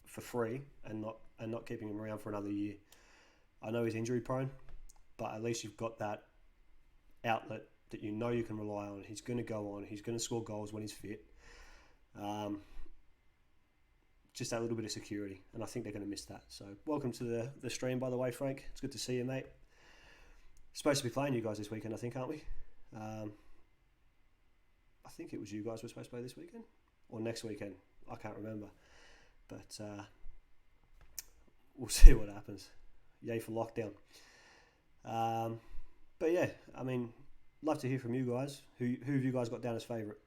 for free and not keeping him around for another year. I know he's injury prone, but at least you've got that outlet that you know you can rely on. He's going to go on. He's going to score goals when he's fit. Just that little bit of security, and I think they're going to miss that. So welcome to the stream, by the way, Frank. It's good to see you, mate. Supposed to be playing you guys this weekend, I think, aren't we? I think it was you guys were supposed to play this weekend or next weekend. I can't remember, but we'll see what happens. Yay for lockdown. But yeah, I mean, love to hear from you guys. Who have you guys got down as favourite?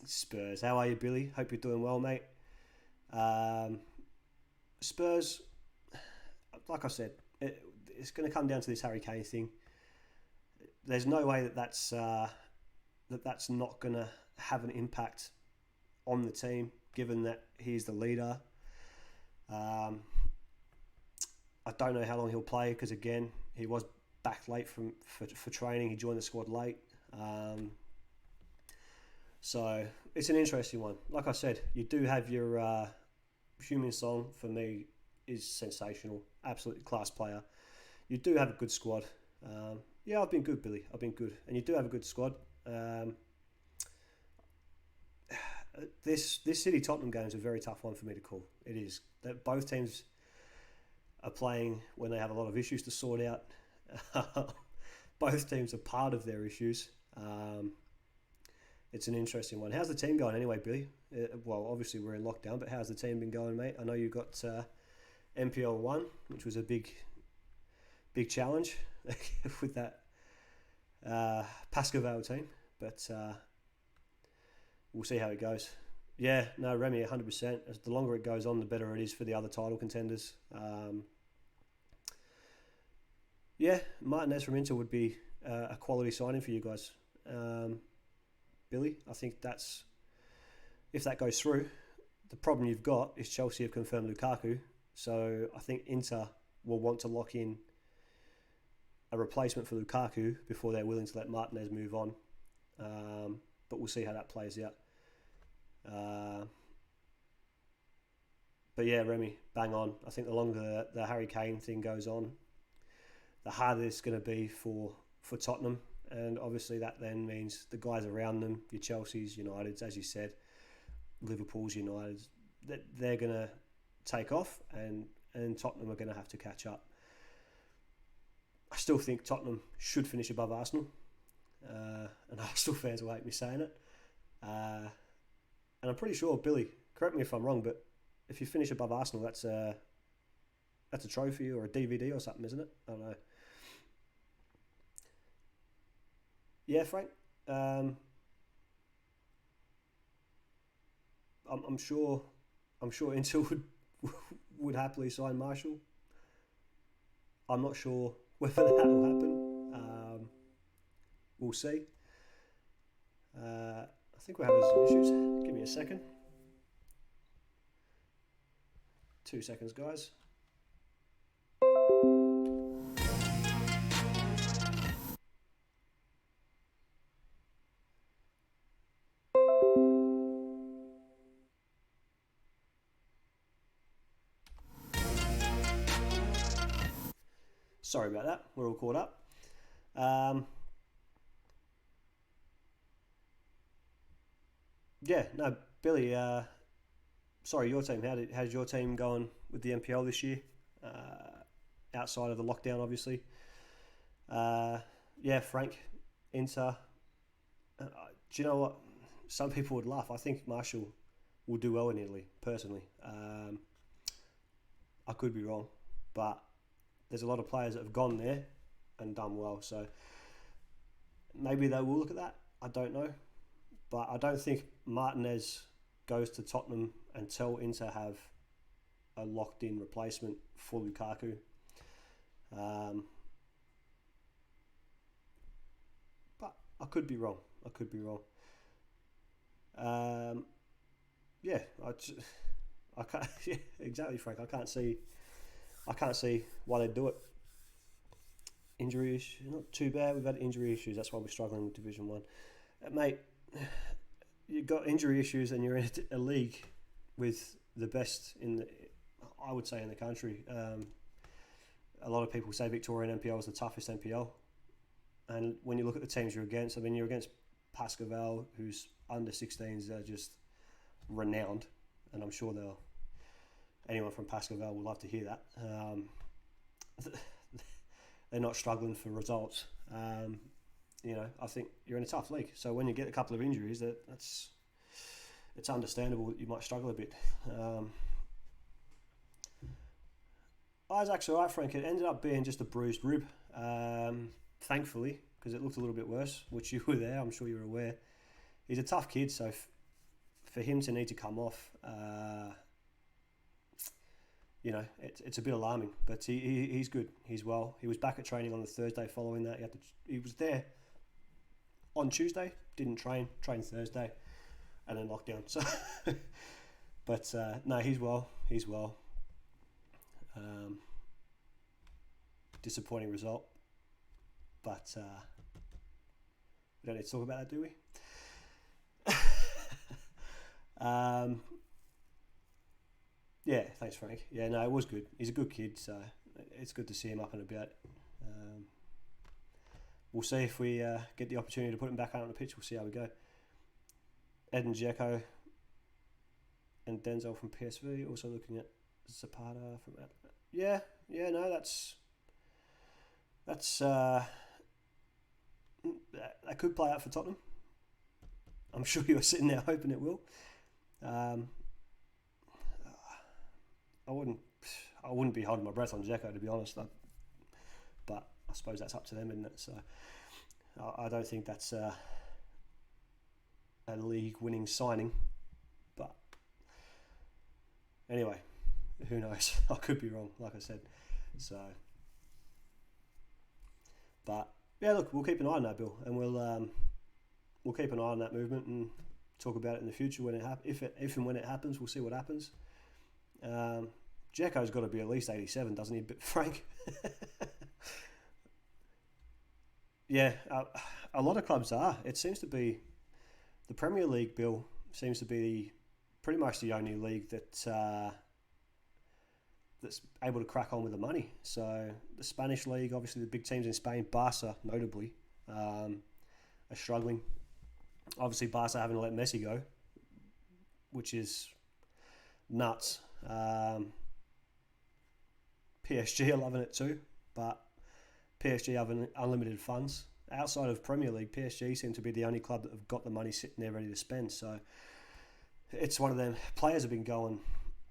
Spurs. How are you, Billy? Hope you're doing well, mate. Spurs, like I said, it's going to come down to this Harry Kane thing. There's no way that's not going to have an impact on the team, given that he's the leader. I don't know how long he'll play because, again, he was back late for training. He joined the squad late. So it's an interesting one. Like I said, you do have your Heung-min Son, for me, is sensational. Absolutely class player. You do have a good squad. Yeah, I've been good, Billy. I've been good. And you do have a good squad. This City Tottenham game is a very tough one for me to call. It is. That both teams are playing when they have a lot of issues to sort out. Both teams are part of their issues. It's an interesting one. How's the team going anyway, Billy? Well, obviously we're in lockdown, but how's the team been going, mate? I know you got NPL1, which was a big challenge with that Pascal team, but we'll see how it goes. Yeah, no, Remy, 100%. As the longer it goes on, the better it is for the other title contenders. Yeah, Martinez from Inter would be a quality signing for you guys. Billy, I think if that goes through, the problem you've got is Chelsea have confirmed Lukaku, so I think Inter will want to lock in a replacement for Lukaku before they're willing to let Martinez move on. But we'll see how that plays out. But yeah, Remy, bang on. I think the longer the Harry Kane thing goes on, the harder it's going to be for Tottenham. And obviously that then means the guys around them, your Chelsea's, United's, as you said, Liverpool's, United's, they're going to take off and Tottenham are going to have to catch up. I still think Tottenham should finish above Arsenal. And Arsenal fans will hate me saying it. And I'm pretty sure, Billy, correct me if I'm wrong, but if you finish above Arsenal, that's a trophy or a DVD or something, isn't it? I don't know. Yeah, Frank. I'm sure Inter would happily sign Marshall. I'm not sure whether that will happen. We'll see. I think we're having some issues. Give me a second. 2 seconds, guys. Sorry about that. We're all caught up. Yeah, no, Billy. Sorry, your team. How's your team going with the NPL this year? Outside of the lockdown, obviously. Yeah, Frank, Inter. Do you know what? Some people would laugh. I think Marshall will do well in Italy, personally. I could be wrong, but there's a lot of players that have gone there and done well. So maybe they will look at that. I don't know. But I don't think Martinez goes to Tottenham until Inter have a locked-in replacement for Lukaku. But I could be wrong. Yeah, I can't. Yeah, exactly, Frank. I can't see why they do it. Injury issues, not too bad. We've had injury issues. That's why we're struggling with Division 1. Mate, you've got injury issues and you're in a league with the best I would say in the country. a lot of people say Victorian NPL is the toughest NPL. And when you look at the teams you're against, I mean, you're against Pascaval, whose under 16s are just renowned. And I'm sure anyone from Pascaval will love to hear that. They're not struggling for results. I think you're in a tough league. So when you get a couple of injuries, it's understandable that you might struggle a bit. Isaac's alright, Frank. It ended up being just a bruised rib, thankfully, because it looked a little bit worse, which you were there, I'm sure you were aware. He's a tough kid, so for him to need to come off, it's a bit alarming, but he's good. He's well. He was back at training on the Thursday following that. He was there on Tuesday, didn't trained Thursday, and then lockdown. So, but no, he's well. Disappointing result, but we don't need to talk about that, do we? Yeah, thanks, Frank. Yeah, no, it was good. He's a good kid, so it's good to see him up and about. We'll see if we get the opportunity to put him back out on the pitch. We'll see how we go. Ed and Dzeko and Denzel from PSV, also looking at Zapata from... Yeah, no, that's that could play out for Tottenham. I'm sure you're sitting there hoping it will. I wouldn't be holding my breath on Dzeko, to be honest. But I suppose that's up to them, isn't it? So I don't think that's a league-winning signing. But anyway, who knows? I could be wrong, like I said. So, but yeah, look, we'll keep an eye on that, Bill, and we'll keep an eye on that movement and talk about it in the future when it if and when it happens. We'll see what happens. Dzeko's got to be at least 87, doesn't he, Frank? Yeah, a lot of clubs are. It seems to be the Premier League, Bill, seems to be pretty much the only league that's able to crack on with the money. So the Spanish league, obviously the big teams in Spain, Barca notably, are struggling. Obviously Barca having to let Messi go, which is nuts. PSG are loving it too, but PSG have unlimited funds. Outside of Premier League, PSG seem to be the only club that have got the money sitting there ready to spend. So it's one of them. Players have been going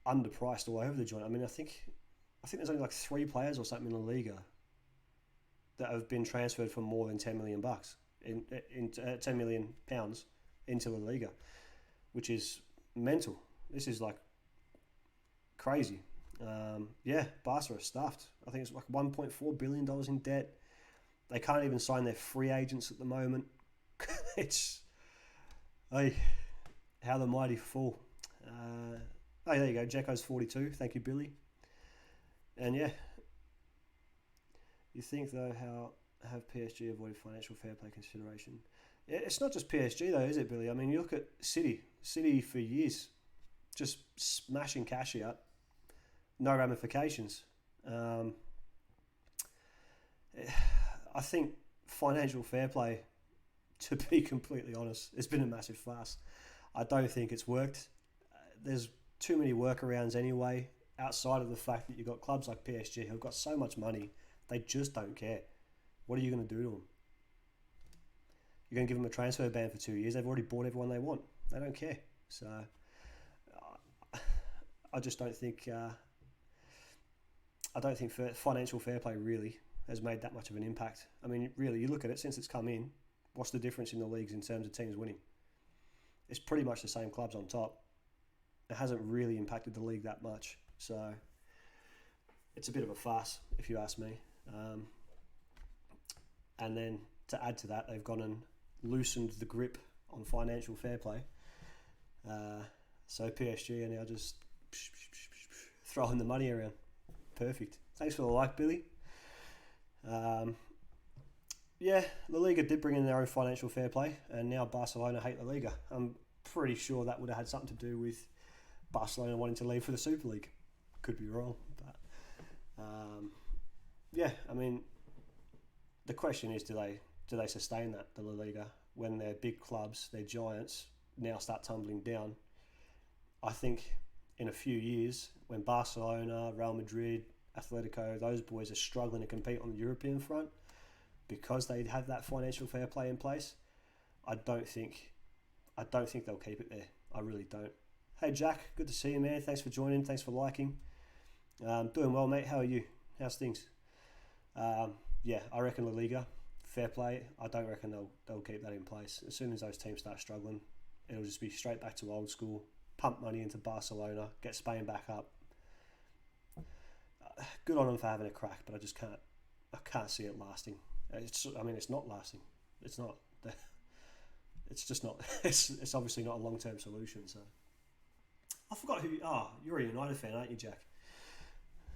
underpriced all over the joint. I mean, I think there's only like 3 players or something in La Liga that have been transferred for more than $10 million in 10 million pounds into La Liga, which is mental. This is like crazy. Barca are stuffed. I think it's like $1.4 billion in debt. They can't even sign their free agents at the moment. It's how the mighty fall. There you go. Dzeko's 42. Thank you, Billy. And yeah, you think though, how have PSG avoided financial fair play consideration? It's not just PSG though, is it, Billy? I mean, you look at City. City for years, just smashing cash out, no ramifications. I think financial fair play, to be completely honest, it's been a massive farce. I don't think it's worked. There's too many workarounds anyway, outside of the fact that you've got clubs like PSG who've got so much money, they just don't care. What are you going to do to them? You're going to give them a transfer ban for 2 years. They've already bought everyone they want. They don't care. So I just don't think... I don't think financial fair play really has made that much of an impact. I mean, really, you look at it, since it's come in, what's the difference in the leagues in terms of teams winning? It's pretty much the same clubs on top. It hasn't really impacted the league that much. So it's a bit of a farce, if you ask me. And then to add to that, they've gone and loosened the grip on financial fair play. So PSG are now just throwing the money around. Perfect. Thanks for the like, Billy. La Liga did bring in their own financial fair play, and now Barcelona hate La Liga. I'm pretty sure that would have had something to do with Barcelona wanting to leave for the Super League. Could be wrong, but yeah, I mean, the question is, do they sustain that, the La Liga, when their big clubs, their giants, now start tumbling down? I think in a few years, when Barcelona, Real Madrid, Atletico, those boys are struggling to compete on the European front because they have that financial fair play in place, I don't think they'll keep it there. I really don't. Hey Jack, good to see you, man. Thanks for joining. Thanks for liking. Doing well, mate. How are you? How's things? Yeah, I reckon La Liga, fair play. I don't reckon they'll keep that in place. As soon as those teams start struggling, it'll just be straight back to old school. Pump money into Barcelona, get Spain back up. Good on them for having a crack, but I can't see it lasting. It's not lasting. It's not. It's just not. It's obviously not a long-term solution. So I forgot who. You're a United fan, aren't you, Jack?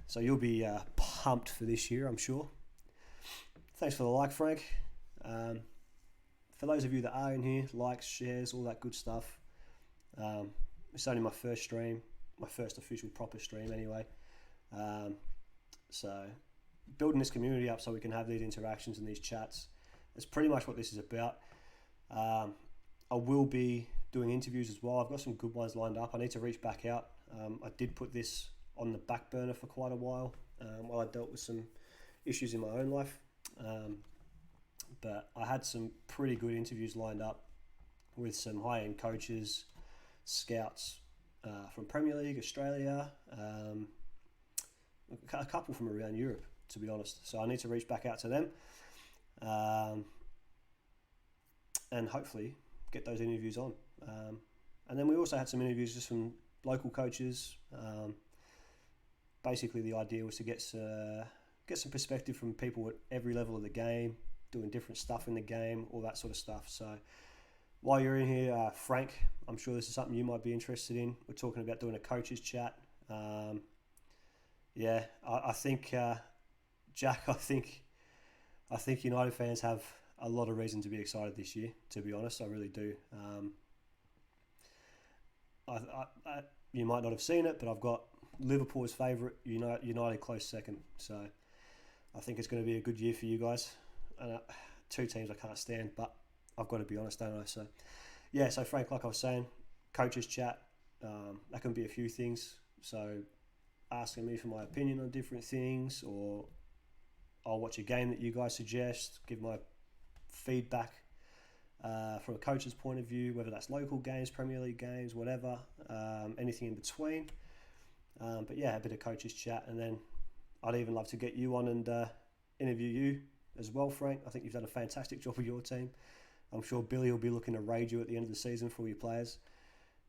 So you'll be pumped for this year, I'm sure. Thanks for the like, Frank. For those of you that are in here, likes, shares, all that good stuff. It's only my first stream, my first official proper stream anyway. So building this community up so we can have these interactions and these chats. That's pretty much what this is about. I will be doing interviews as well. I've got some good ones lined up. I need to reach back out. I did put this on the back burner for quite a while I dealt with some issues in my own life. But I had some pretty good interviews lined up with some high-end coaches, scouts from Premier League, Australia, a couple from around Europe, to be honest. So I need to reach back out to them and hopefully get those interviews on. And then we also had some interviews just from local coaches. Basically, the idea was to get some perspective from people at every level of the game, doing different stuff in the game, all that sort of stuff. So while you're in here, Frank, I'm sure this is something you might be interested in. We're talking about doing a coaches chat. Yeah, I think, Jack, I think United fans have a lot of reason to be excited this year, to be honest. I really do. You might not have seen it, but I've got Liverpool as favourite, United close second. So I think it's going to be a good year for you guys. Two teams I can't stand, but I've got to be honest, don't I? So yeah, so Frank, like I was saying, coaches chat, that can be a few things. So asking me for my opinion on different things, or I'll watch a game that you guys suggest, give my feedback from a coach's point of view, whether that's local games, Premier League games, whatever, anything in between. But yeah, a bit of coaches chat, and then I'd even love to get you on and interview you as well, Frank. I think you've done a fantastic job with your team. I'm sure Billy will be looking to raid you at the end of the season for your players.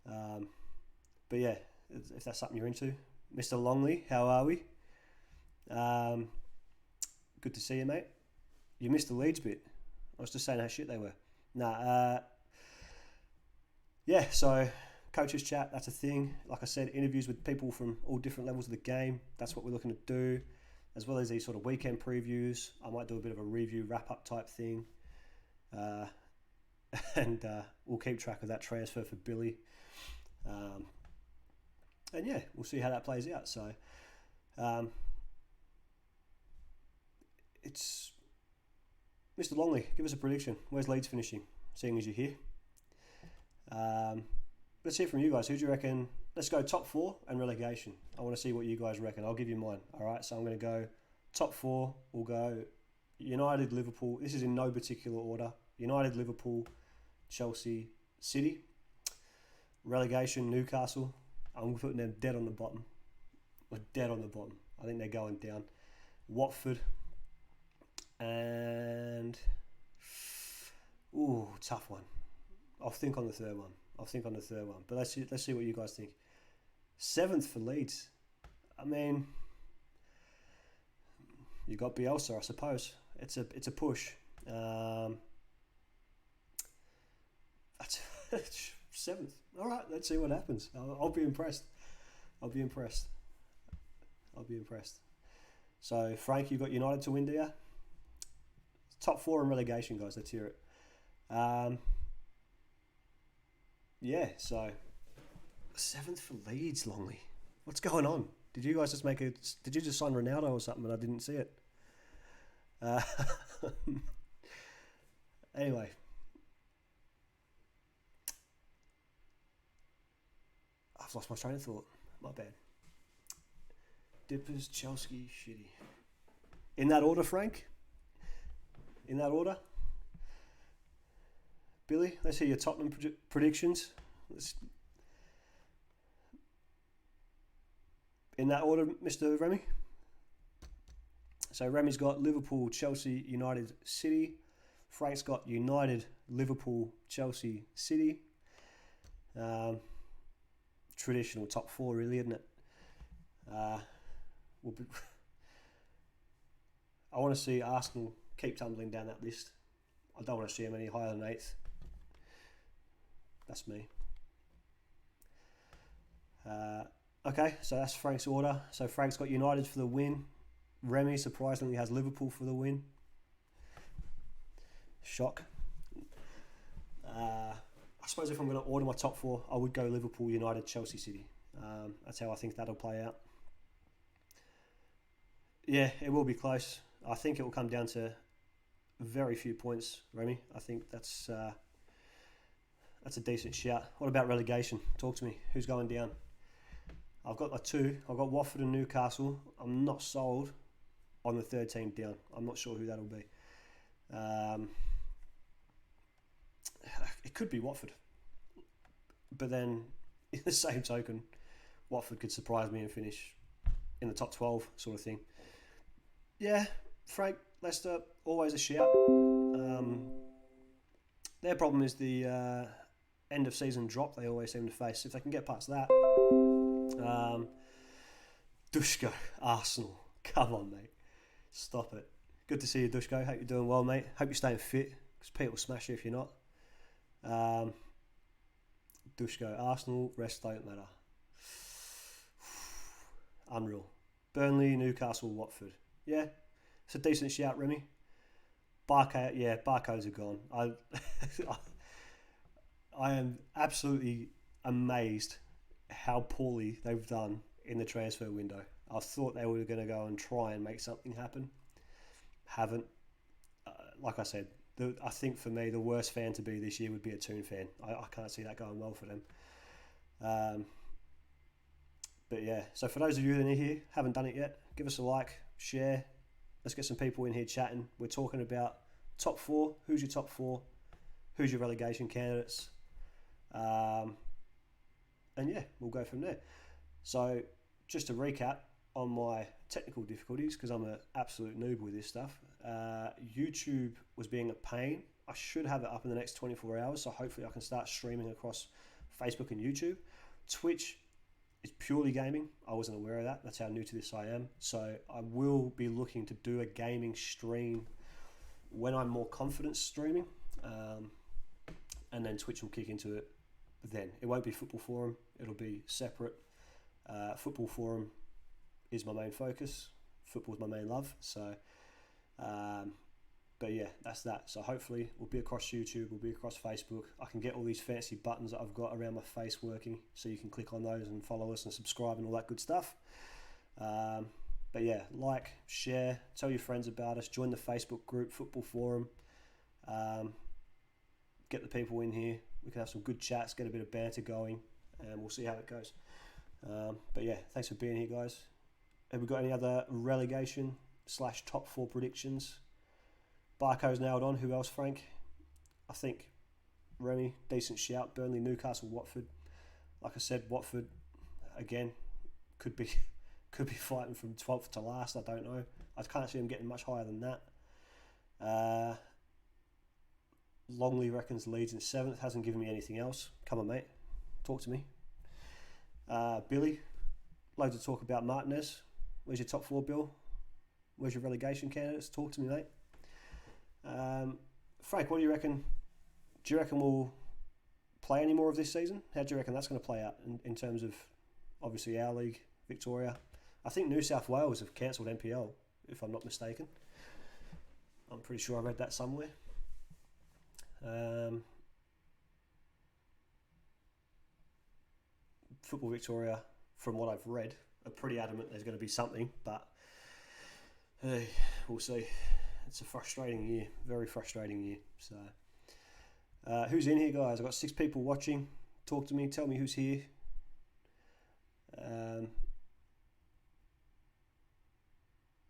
But yeah, if that's something you're into. Mr. Longley, how are we? Good to see you, mate. You missed the Leeds bit. I was just saying how shit they were. Yeah, so coaches chat, that's a thing. Like I said, interviews with people from all different levels of the game. That's what we're looking to do, as well as these sort of weekend previews. I might do a bit of a review wrap-up type thing. And we'll keep track of that transfer for Billy. And yeah, we'll see how that plays out. So it's Mr. Longley, give us a prediction. Where's Leeds finishing, seeing as you're here? Let's hear from you guys. Who do you reckon? Let's go top four and relegation. I want to see what you guys reckon. I'll give you mine. All right, so I'm going to go top four. We'll go United, Liverpool. This is in no particular order. United, Liverpool, Chelsea, City. Relegation, Newcastle. I'm putting them dead on the bottom. Or dead on the bottom. I think they're going down. Watford. And tough one. I'll think on the third one. But let's see what you guys think. 7th for Leeds. I mean, you got Bielsa, I suppose. It's a push. That's 7th. All right, let's see what happens. I'll be impressed. So Frank, you got United to win, do you? Top 4 in relegation, guys. Let's hear it. Yeah, so 7th for Leeds, Longley. What's going on? Did you guys just Did you just sign Ronaldo or something and I didn't see it? Uh, anyway. I've lost my train of thought. My bad. Dippers, Chelsea, shitty. In that order, Frank? In that order? Billy, let's hear your Tottenham predictions. In that order, Mr. Remy? So Remy's got Liverpool, Chelsea, United, City. Frank's got United, Liverpool, Chelsea, City. Traditional top four, really, isn't it? I want to see Arsenal keep tumbling down that list. I don't want to see them any higher than 8th. That's me. Okay, so that's Frank's order. So Frank's got United for the win. Remy surprisingly has Liverpool for the win. Shock. I suppose if I'm going to order my top four, I would go Liverpool, United, Chelsea, City. That's how I think that'll play out. Yeah, it will be close. I think it will come down to very few points, Remy. I think that's a decent shout. What about relegation? Talk to me. Who's going down? I've got my two. I've got Watford and Newcastle. I'm not sold on the third team down. I'm not sure who that'll be. It could be Watford. But then, in the same token, Watford could surprise me and finish in the top 12 sort of thing. Yeah, Frank, Leicester, always a shout. Their problem is the end of season drop they always seem to face. If they can get past that. Dushko, Arsenal. Come on, mate. Stop it. Good to see you, Dushko. Hope you're doing well, mate. Hope you're staying fit, because Pete will smash you if you're not. Dushko, Arsenal, rest don't matter. Unreal. Burnley, Newcastle, Watford. Yeah, it's a decent shout, Remy. Barcodes are gone. I am absolutely amazed how poorly they've done in the transfer window. I thought they were going to go and try and make something happen. Haven't. Like I said, I think for me, the worst fan to be this year would be a Toon fan. I can't see that going well for them. But yeah, so for those of you that are here, haven't done it yet, give us a like, share. Let's get some people in here chatting. We're talking about top four. Who's your top four? Who's your relegation candidates? And yeah, we'll go from there. So just to recap on my technical difficulties, because I'm an absolute noob with this stuff. YouTube was being a pain. I should have it up in the next 24 hours, so hopefully I can start streaming across Facebook and YouTube. Twitch is purely gaming. I wasn't aware of that. That's how new to this I am. So I will be looking to do a gaming stream when I'm more confident streaming. And then Twitch will kick into it then. It won't be Football Forum. It'll be separate. Football Forum is my main focus. Football's my main love. So, but yeah, that's that. So hopefully we'll be across YouTube, we'll be across Facebook. I can get all these fancy buttons that I've got around my face working, so you can click on those and follow us and subscribe and all that good stuff. But yeah, like, share, tell your friends about us, join the Facebook group, Football Forum. Get the people in here. We can have some good chats, get a bit of banter going, and we'll see how it goes. But yeah, thanks for being here, guys. Have we got any other relegation / top four predictions? Barco's nailed on. Who else, Frank? I think Remy, decent shout. Burnley, Newcastle, Watford. Like I said, Watford again could be fighting from 12th to last. I don't know. I can't see them getting much higher than that. Longley reckons Leeds in 7th. Hasn't given me anything else. Come on, mate. Talk to me. Billy, loads of talk about Martinez. Where's your top four, Bill? Where's your relegation candidates? Talk to me, mate. Frank, what do you reckon? Do you reckon we'll play any more of this season? How do you reckon that's going to play out in terms of, obviously, our league, Victoria? I think New South Wales have cancelled NPL, if I'm not mistaken. I'm pretty sure I read that somewhere. Football Victoria, from what I've read, are pretty adamant there's going to be something, but hey, we'll see. it's a frustrating year, very frustrating year. So, who's in here, guys? I've got 6 people watching. Talk to me, tell me who's here.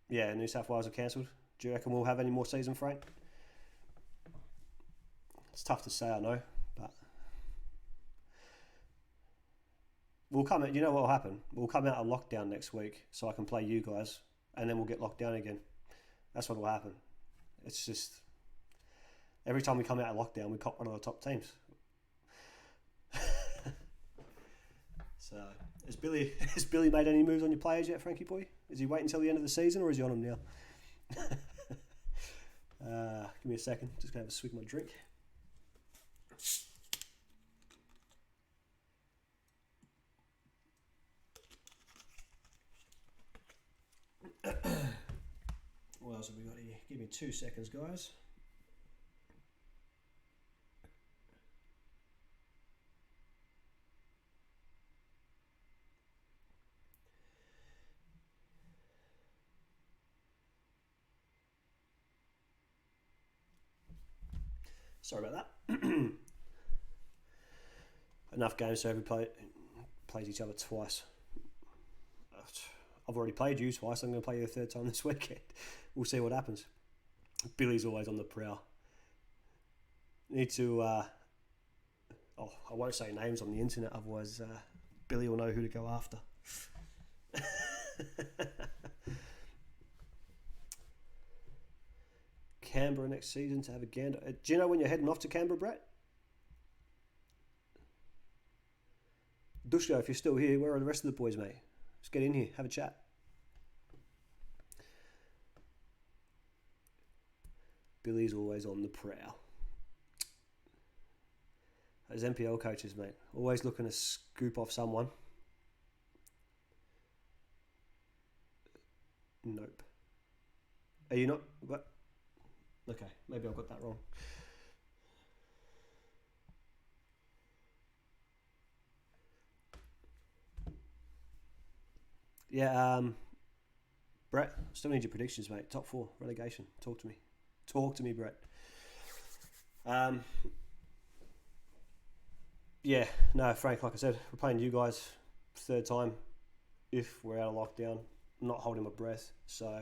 Yeah, New South Wales are cancelled. Do you reckon we'll have any more season, Frank? It's tough to say, I know, but we'll come out. You know what will happen? We'll come out of lockdown next week, so I can play you guys, and then we'll get locked down again. That's what will happen. It's just every time we come out of lockdown, we cop one of the top teams. So, has Billy made any moves on your players yet, Frankie boy? Is he waiting until the end of the season, or is he on them now? Give me a second. Just gonna have a swig of my drink. What else have we got here? Give me 2 seconds, guys. Sorry about that. Enough games so everybody plays each other twice. I've already played you twice. I'm going to play you a third time this weekend. We'll see what happens. Billy's always on the prowl. Need to... I won't say names on the internet, otherwise Billy will know who to go after. Canberra next season to have a gander. Do you know when you're heading off to Canberra, Brett? Dushko, if you're still here, where are the rest of the boys, mate? Let's get in here, have a chat. Billy's always on the prowl. Those NPL coaches, mate, always looking to scoop off someone. Nope. Are you not? What? Okay, maybe I've got that wrong. Yeah, Brett, still need your predictions, mate. Top 4, relegation. Talk to me. Talk to me, Brett. Yeah, no, Frank, like I said, we're playing you guys 3rd time if we're out of lockdown. I'm not holding my breath, so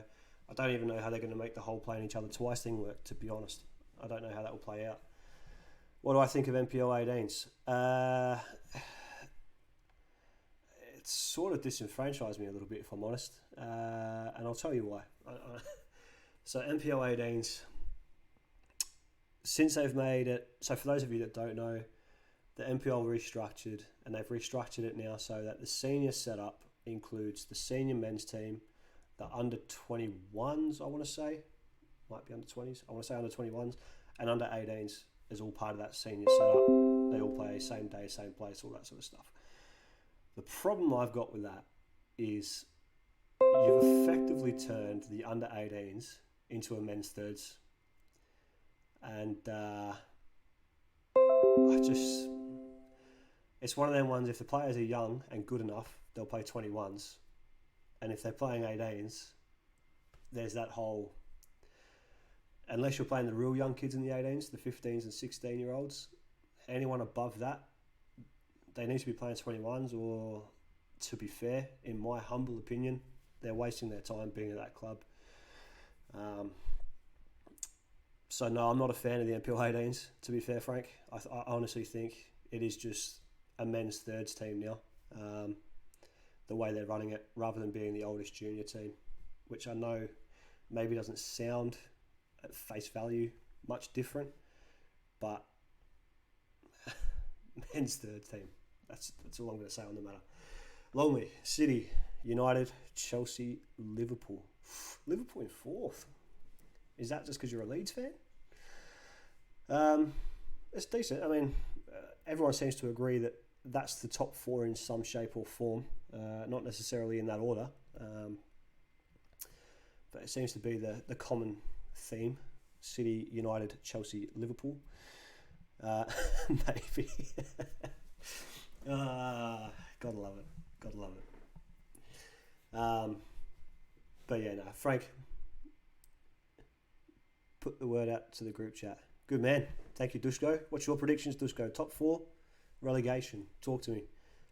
I don't even know how they're going to make the whole playing each other twice thing work, to be honest. I don't know how that will play out. What do I think of NPL 18s? It's sort of disenfranchised me a little bit, if I'm honest, and I'll tell you why. So NPL 18s, since they've made it, so for those of you that don't know, the NPL restructured, and they've restructured it now so that the senior setup includes the senior men's team, the under 21s, I want to say, might be under 20s, I want to say under 21s, and under 18s is all part of that senior setup. They all play same day, same place, all that sort of stuff. The problem I've got with that is you've effectively turned the under 18s into a men's thirds, and it's one of them ones, if the players are young and good enough, they'll play 21s, and if they're playing 18s, there's that whole, unless you're playing the real young kids in the 18s, the 15s and 16 year olds, anyone above that, they need to be playing 21s, or, to be fair, in my humble opinion, they're wasting their time being at that club. So no, I'm not a fan of the NPL 18s, to be fair, Frank. I honestly think it is just a men's thirds team now, the way they're running it, rather than being the oldest junior team, which I know maybe doesn't sound at face value much different, but men's third team. That's all I'm going to say on the matter. Longley, City, United, Chelsea, Liverpool. Liverpool in 4th. Is that just because you're a Leeds fan? It's decent. I mean, everyone seems to agree that that's the top 4 in some shape or form. Not necessarily in that order. But it seems to be the common theme. City, United, Chelsea, Liverpool. Maybe. Gotta love it. Gotta love it. But yeah, no, Frank, put the word out to the group chat. Good man. Thank you, Dushko. What's your predictions, Dushko? Top 4, relegation. Talk to me.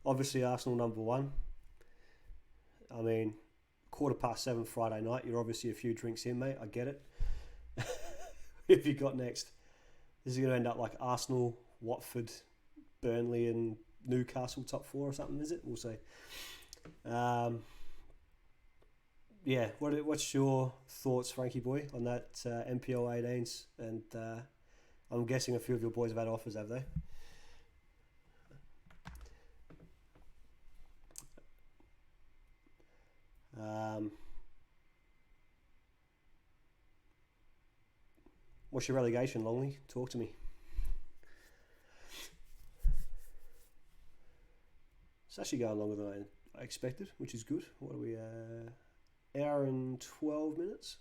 Obviously, Arsenal number 1. I mean, 7:15 Friday night. You're obviously a few drinks in, mate. I get it. If you got next, this is going to end up like Arsenal, Watford, Burnley, and Newcastle top 4 or something, is it? We'll see. Yeah, what's your thoughts, Frankie boy, on that MPL 18s? And I'm guessing a few of your boys have had offers, have they? What's your relegation, Longley? Talk to me. It's actually going longer than I expected, which is good. What are we, hour and 12 minutes?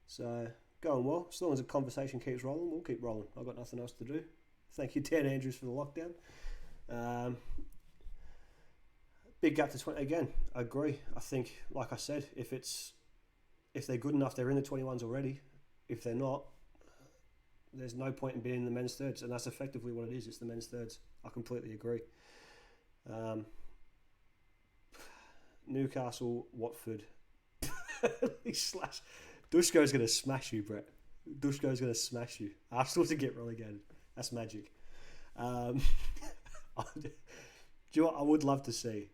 So, going well. As long as the conversation keeps rolling, we'll keep rolling. I've got nothing else to do. Thank you, Dan Andrews, for the lockdown. Big gap to 20. Again, I agree. I think, like I said, if they're good enough, they're in the 21s already. If they're not, there's no point in being in the men's thirds, and that's effectively what it is. It's the men's thirds. I completely agree. Newcastle, Watford. Dushko's going to smash you, Brett. Dushko's going to smash you. Arsenal to get relegated. That's magic. Do you know what I would love to see?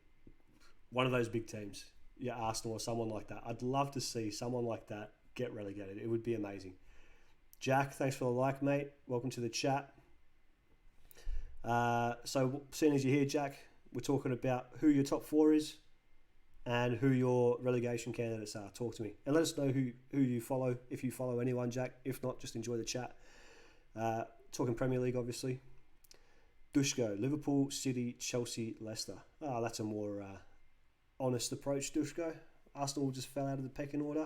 One of those big teams. Yeah, Arsenal or someone like that. I'd love to see someone like that get relegated. It would be amazing. Jack, thanks for the like, mate. Welcome to the chat. So, as soon as you're here, Jack, we're talking about who your top 4 is and who your relegation candidates are. Talk to me. And let us know who you follow, if you follow anyone, Jack. If not, just enjoy the chat. Talking Premier League, obviously. Dushko, Liverpool, City, Chelsea, Leicester. That's a more honest approach, Dushko. Arsenal just fell out of the pecking order.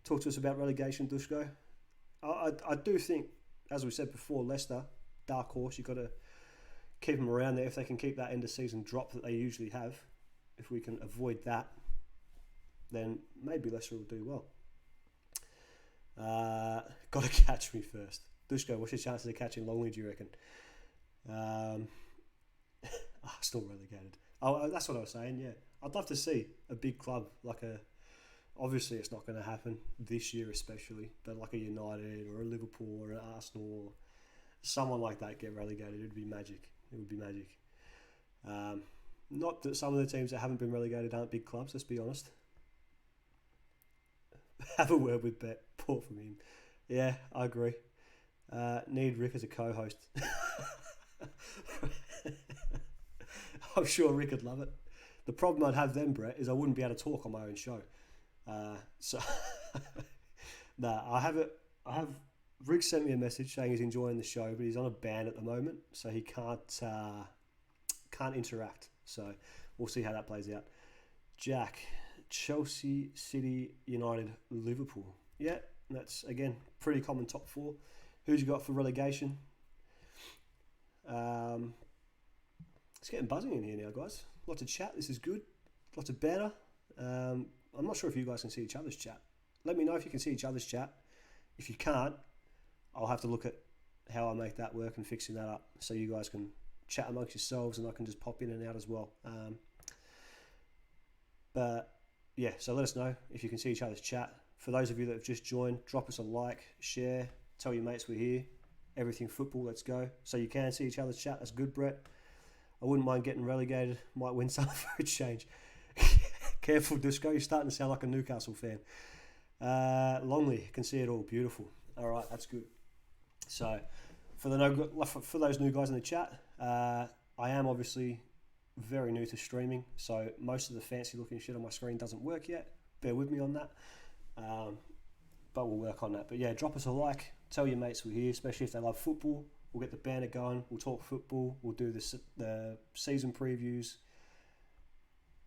Talk to us about relegation, Dushko. I do think, as we said before, Leicester, dark horse, you've got to keep them around there if they can keep that end of season drop that they usually have. If we can avoid that, then maybe Leicester will do well. Got to catch me first. Dushko, what's your chances of catching Longley, do you reckon? Arsenal relegated. Oh, that's what I was saying, yeah. I'd love to see a big club like obviously it's not going to happen this year especially, but like a United or a Liverpool or an Arsenal or someone like that get relegated. It would be magic. It would be magic. Not that some of the teams that haven't been relegated aren't big clubs, let's be honest. Have a word with Bet. Poor from him. Yeah, I agree. Need Rick as a co-host. I'm sure Rick would love it. The problem I'd have then, Brett, is I wouldn't be able to talk on my own show. I have Rick sent me a message saying he's enjoying the show, but he's on a ban at the moment, so he can't interact. So we'll see how that plays out. Jack, Chelsea, City, United, Liverpool. Yeah, that's again pretty common top 4. Who's you got for relegation? It's getting buzzing in here now, guys. Lots of chat. This is good. Lots of banter. I'm not sure if you guys can see each other's chat. Let me know if you can see each other's chat. If you can't, I'll have to look at how I make that work and fixing that up so you guys can chat amongst yourselves and I can just pop in and out as well. But yeah, so let us know if you can see each other's chat. For those of you that have just joined, drop us a like, share, tell your mates we're here. Everything football, let's go. So you can see each other's chat. That's good, Brett. I wouldn't mind getting relegated. Might win some for a change. Careful, Disco. You're starting to sound like a Newcastle fan. Longley, can see it all. Beautiful. All right, that's good. So, for those new guys in the chat, I am obviously very new to streaming, so most of the fancy looking shit on my screen doesn't work yet. Bear with me on that. But we'll work on that. But yeah, drop us a like. Tell your mates we're here, especially if they love football. We'll get the banner going. We'll talk football. We'll do the season previews,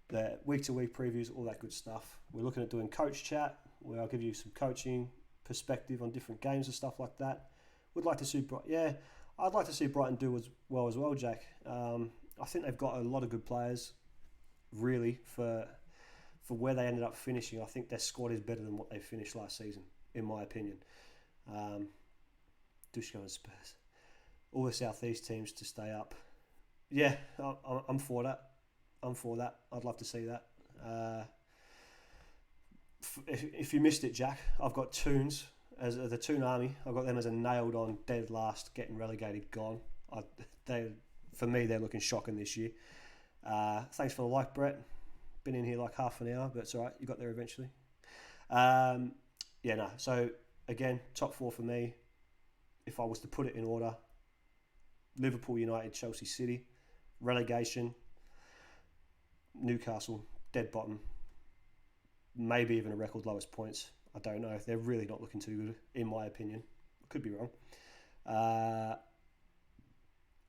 the week-to-week previews, all that good stuff. We're looking at doing coach chat, where I'll give you some coaching perspective on different games and stuff like that. Would like to see I'd like to see Brighton do as well, Jack. I think they've got a lot of good players, really, for where they ended up finishing. I think their squad is better than what they finished last season, in my opinion. Dushko and Spurs. All the Southeast teams to stay up. Yeah, I'm for that. I'd love to see that. If you missed it, Jack, I've got Toons as the Toon Army. I've got them as a nailed on, dead last, getting relegated, gone. For me, they're looking shocking this year. Thanks for the like, Brett. Been in here like half an hour, but it's all right. You got there eventually. So again, top four for me. If I was to put it in order, Liverpool, United, Chelsea, City, relegation, Newcastle, dead bottom, maybe even a record lowest points. I don't know. They're really not looking too good, in my opinion. Could be wrong.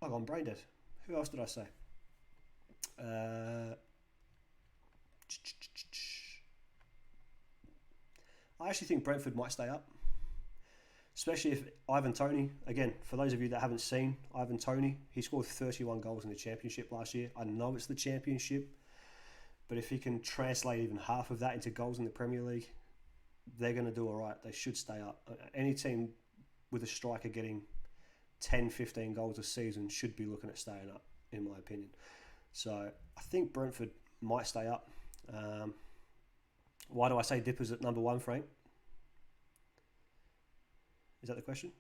I've gone brain dead. Who else did I say? I actually think Brentford might stay up. Especially if Ivan Toney, again, for those of you that haven't seen Ivan Toney, he scored 31 goals in the Championship last year. I know it's the Championship, but if he can translate even half of that into goals in the Premier League, they're going to do all right. They should stay up. Any team with a striker getting 10, 15 goals a season should be looking at staying up, in my opinion. So I think Brentford might stay up. Why do I say Dippers at number one, Frank? Is that the question?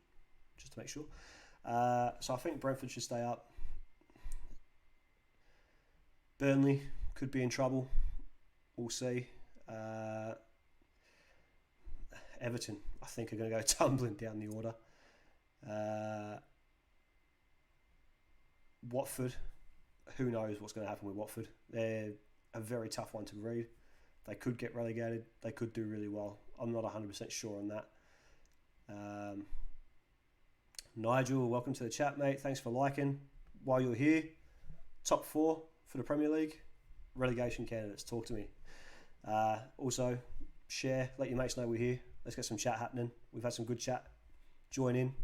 Just to make sure. So I think Brentford should stay up. Burnley could be in trouble. We'll see. Everton, I think, are going to go tumbling down the order. Watford, who knows what's going to happen with Watford. They're a very tough one to read. They could get relegated. They could do really well. I'm not 100% sure on that. Nigel, welcome to the chat, mate. Thanks for liking. While you're here, top four for the Premier League, relegation candidates. Talk to me. Also, share, let your mates know we're here. Let's get some chat happening. We've had some good chat. Join in,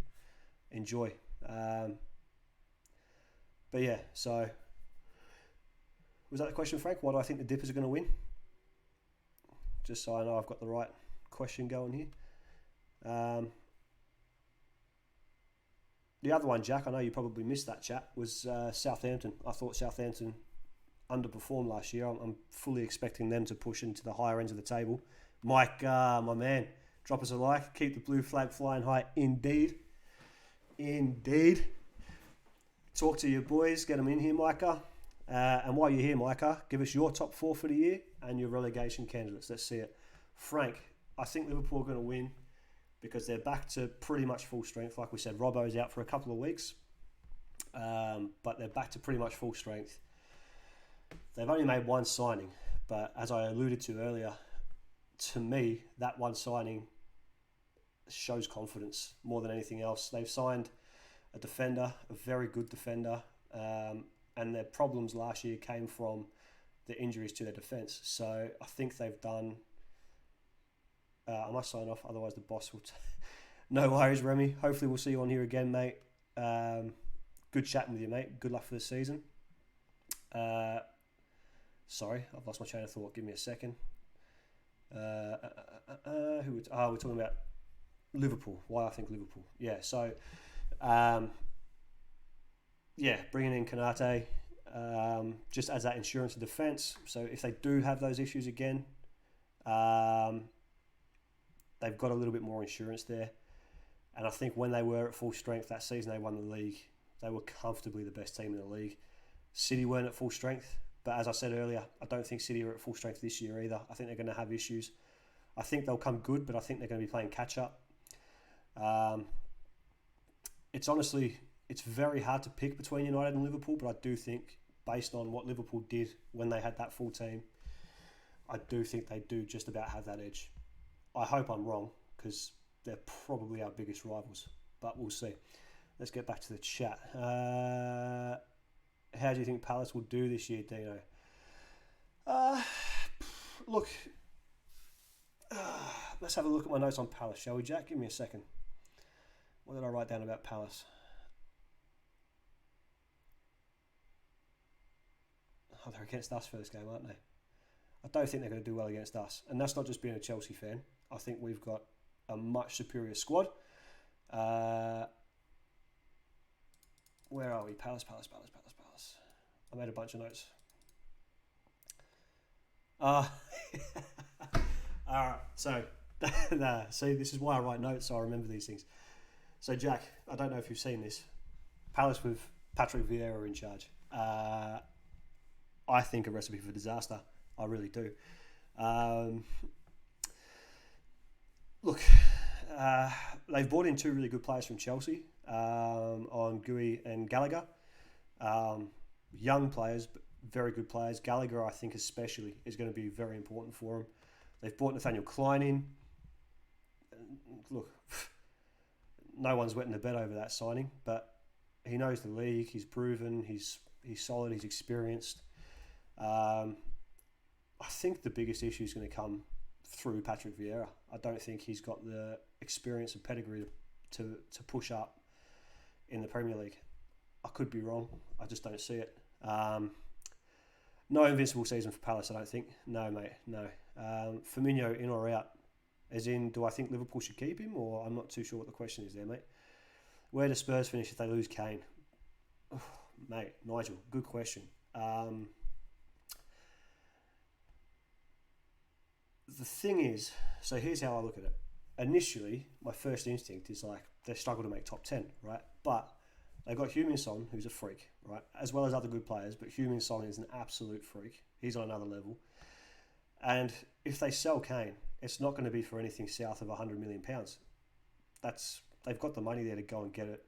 enjoy. But yeah, so was that the question, Frank? Why do I think the Dippers are going to win? Just so I know I've got the right question going here. The other one, Jack, I know you probably missed that chat, was Southampton. I thought Southampton underperformed last year. I'm fully expecting them to push into the higher ends of the table. Mike, my man, drop us a like. Keep the blue flag flying high. Indeed. Talk to your boys. Get them in here, Micah. And while you're here, Micah, give us your top four for the year and your relegation candidates. Let's see it. Frank, I think Liverpool are going to win because they're back to pretty much full strength. Like we said, Robbo's out for a couple of weeks, but they're back to pretty much full strength. They've only made one signing, but as I alluded to earlier, to me, that one signing shows confidence more than anything else. They've signed a defender, a very good defender, and their problems last year came from the injuries to their defence. So I think they've done... I must sign off, otherwise the boss will... No worries, Remy. Hopefully we'll see you on here again, mate. Good chatting with you, mate. Good luck for the season. Sorry, I've lost my chain of thought. Give me a second. We're talking about Liverpool. Why I think Liverpool. Yeah, so... bringing in Kanate just as that insurance and defence. So if they do have those issues again... they've got a little bit more insurance there. And I think when they were at full strength that season, they won the league. They were comfortably the best team in the league. City weren't at full strength. But as I said earlier, I don't think City are at full strength this year either. I think they're going to have issues. I think they'll come good, but I think they're going to be playing catch-up. It's very hard to pick between United and Liverpool, but I do think, based on what Liverpool did when they had that full team, I do think they do just about have that edge. I hope I'm wrong, because they're probably our biggest rivals, but we'll see. Let's get back to the chat. How do you think Palace will do this year, Dino? Let's have a look at my notes on Palace, shall we, Jack? Give me a second. What did I write down about Palace? Oh, they're against us for this game, aren't they? I don't think they're going to do well against us. And that's not just being a Chelsea fan. I think we've got a much superior squad. Where are we? Palace. I made a bunch of notes. Alright, so see, this is why I write notes, so I remember these things. So Jack, I don't know if you've seen this. Palace with Patrick Vieira in charge. I think a recipe for disaster. I really do. Look, they've brought in two really good players from Chelsea, on Gui and Gallagher. Young players, but very good players. Gallagher, I think especially, is going to be very important for them. They've brought Nathaniel Klein in. Look, no one's wetting the bed over that signing, but he knows the league. He's proven. He's solid. He's experienced. I think the biggest issue is going to come through Patrick Vieira. I don't think he's got the experience and pedigree to push up in the Premier League. I could be wrong. I just don't see it. No invincible season for Palace, I don't think. No, mate, no. Firmino in or out? As in, do I think Liverpool should keep him? Or I'm not too sure what the question is there, mate. Where do Spurs finish if they lose Kane? Oh, mate, Nigel, good question. The thing is, so here's how I look at it. Initially, my first instinct is like, they struggle to make top 10, right? But they've got Heung-min Son, who's a freak, right? As well as other good players, but Heung-min Son is an absolute freak. He's on another level. And if they sell Kane, it's not going to be for anything south of £100 million. They've got the money there to go and get it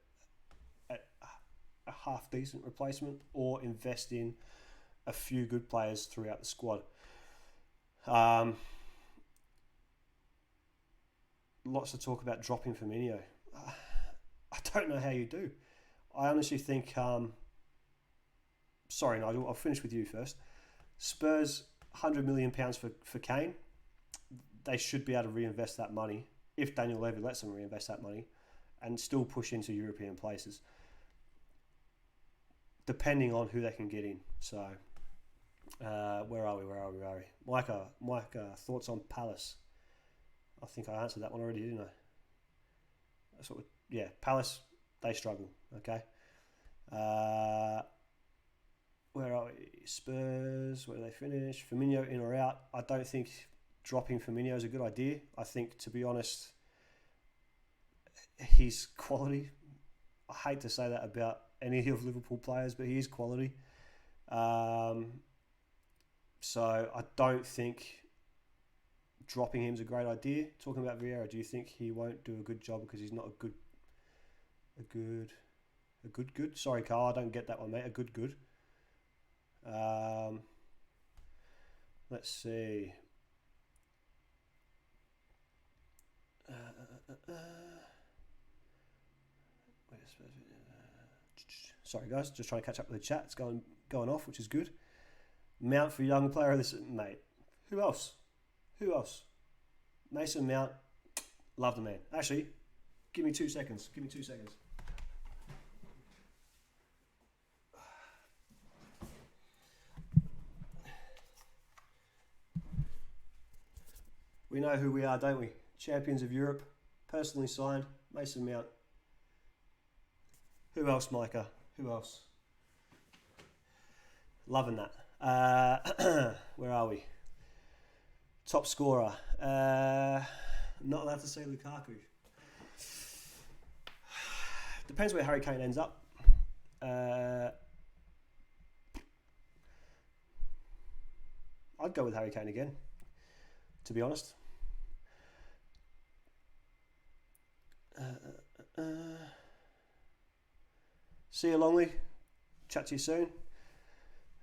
at a half-decent replacement or invest in a few good players throughout the squad. Lots of talk about dropping Firmino. I don't know how you do. I honestly think... sorry, Nigel, I'll finish with you first. Spurs, £100 million for Kane. They should be able to reinvest that money, if Daniel Levy lets them reinvest that money, and still push into European places, depending on who they can get in. So, where are we? Micah, thoughts on Palace? I think I answered that one already, didn't I? Palace, they struggle, okay? Where are we? Spurs, where do they finish? Firmino in or out? I don't think dropping Firmino is a good idea. I think, to be honest, he's quality. I hate to say that about any of Liverpool players, but he is quality. So I don't think dropping him is a great idea. Talking about Vieira, do you think he won't do a good job because he's not a good? Sorry, Carl, I don't get that one, mate. A good. Let's see. Sorry, guys, just trying to catch up with the chat. It's going off, which is good. Mount for young player of this, mate. Who else? Mason Mount, love the man. Actually, give me 2 seconds. We know who we are, don't we? Champions of Europe, personally signed, Mason Mount. Who else, Micah? Who else? Loving that. Where are we? Top scorer. I'm not allowed to say Lukaku. Depends where Harry Kane ends up. I'd go with Harry Kane again, to be honest. See you, Longley. Chat to you soon.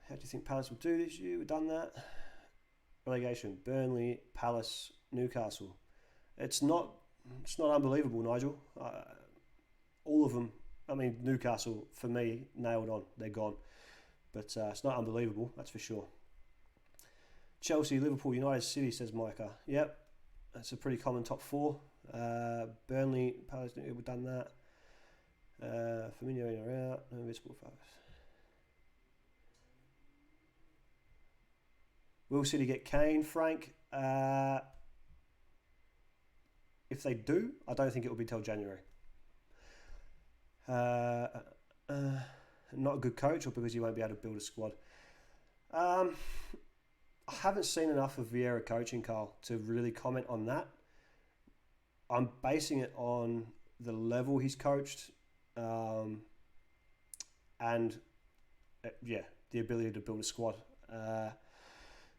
How do you think Palace will do this year? We've done that. Relegation: Burnley, Palace, Newcastle. It's not unbelievable, Nigel. All of them. I mean, Newcastle for me nailed on. They're gone, but it's not unbelievable. That's for sure. Chelsea, Liverpool, United, City, says Micah. Yep, that's a pretty common top four. Burnley, Palace, we've done that. Firmino in or out. No invisible focus. Will City get Kane, Frank? If they do, I don't think it will be till January. Not a good coach, or because he won't be able to build a squad? I haven't seen enough of Vieira coaching, Carl, to really comment on that. I'm basing it on the level he's coached, and the ability to build a squad.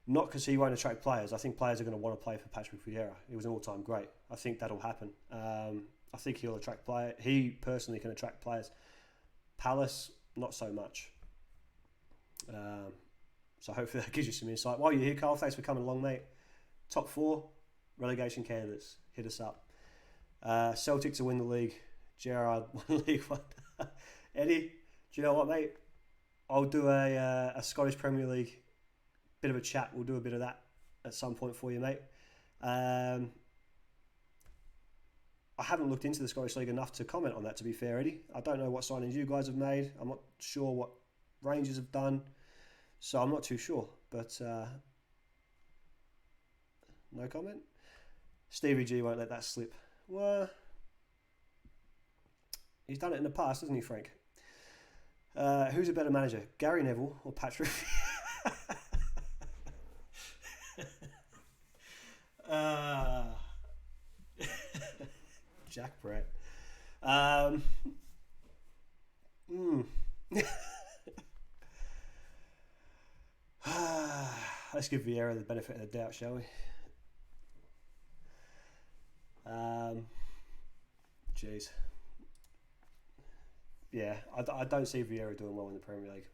Not because he won't attract players. I think players are going to want to play for Patrick Vieira. He was an all-time great. I think that'll happen. I think he'll attract players. He personally can attract players. Palace, not so much. So hopefully that gives you some insight. While you're here, Carl, thanks for coming along, mate. Top 4 relegation candidates. Hit us up. Celtic to win the league. Gerrard won League One. Eddie, do you know what, mate? I'll do a Scottish Premier League bit of a chat. We'll do a bit of that at some point for you, mate. I haven't looked into the Scottish League enough to comment on that, to be fair, Eddie. I don't know what signings you guys have made. I'm not sure what Rangers have done. So I'm not too sure. But no comment. Stevie G won't let that slip. Well, he's done it in the past, hasn't he, Frank? Who's a better manager, Gary Neville or Patrick? Jack Brett. Let's give Vieira the benefit of the doubt, shall we? Jeez. Yeah, I don't see Vieira doing well in the Premier League.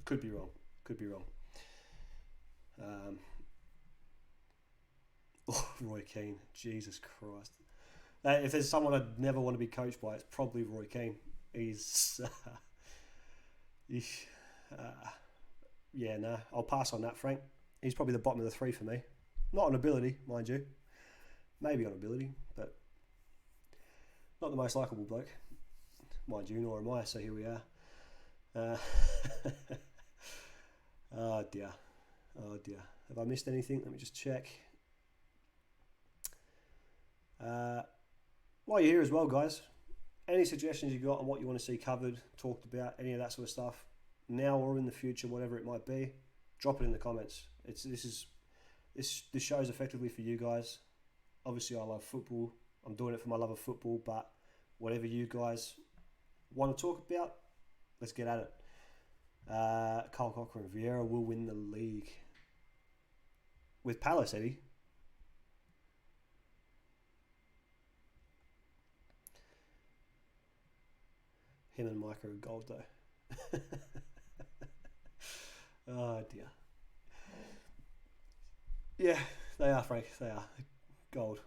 Could be wrong. Roy Keane. Jesus Christ. If there's someone I'd never want to be coached by, it's probably Roy Keane. He's... I'll pass on that, Frank. He's probably the bottom of the 3 for me. Not on ability, mind you. Maybe on ability, but not the most likeable bloke. Mind you, nor am I, so here we are. Oh dear. Have I missed anything? Let me just check. While you're here as well, guys, any suggestions you got on what you want to see covered, talked about, any of that sort of stuff, now or in the future, whatever it might be, drop it in the comments. This show is effectively for you guys. Obviously, I love football. I'm doing it for my love of football, but whatever you guys want to talk about, let's get at it. Carl Cochran, Vieira will win the league. With Palace, Eddie. Him and Mike are gold, though. Oh, dear. Yeah, they are, Frank. They are. Gold.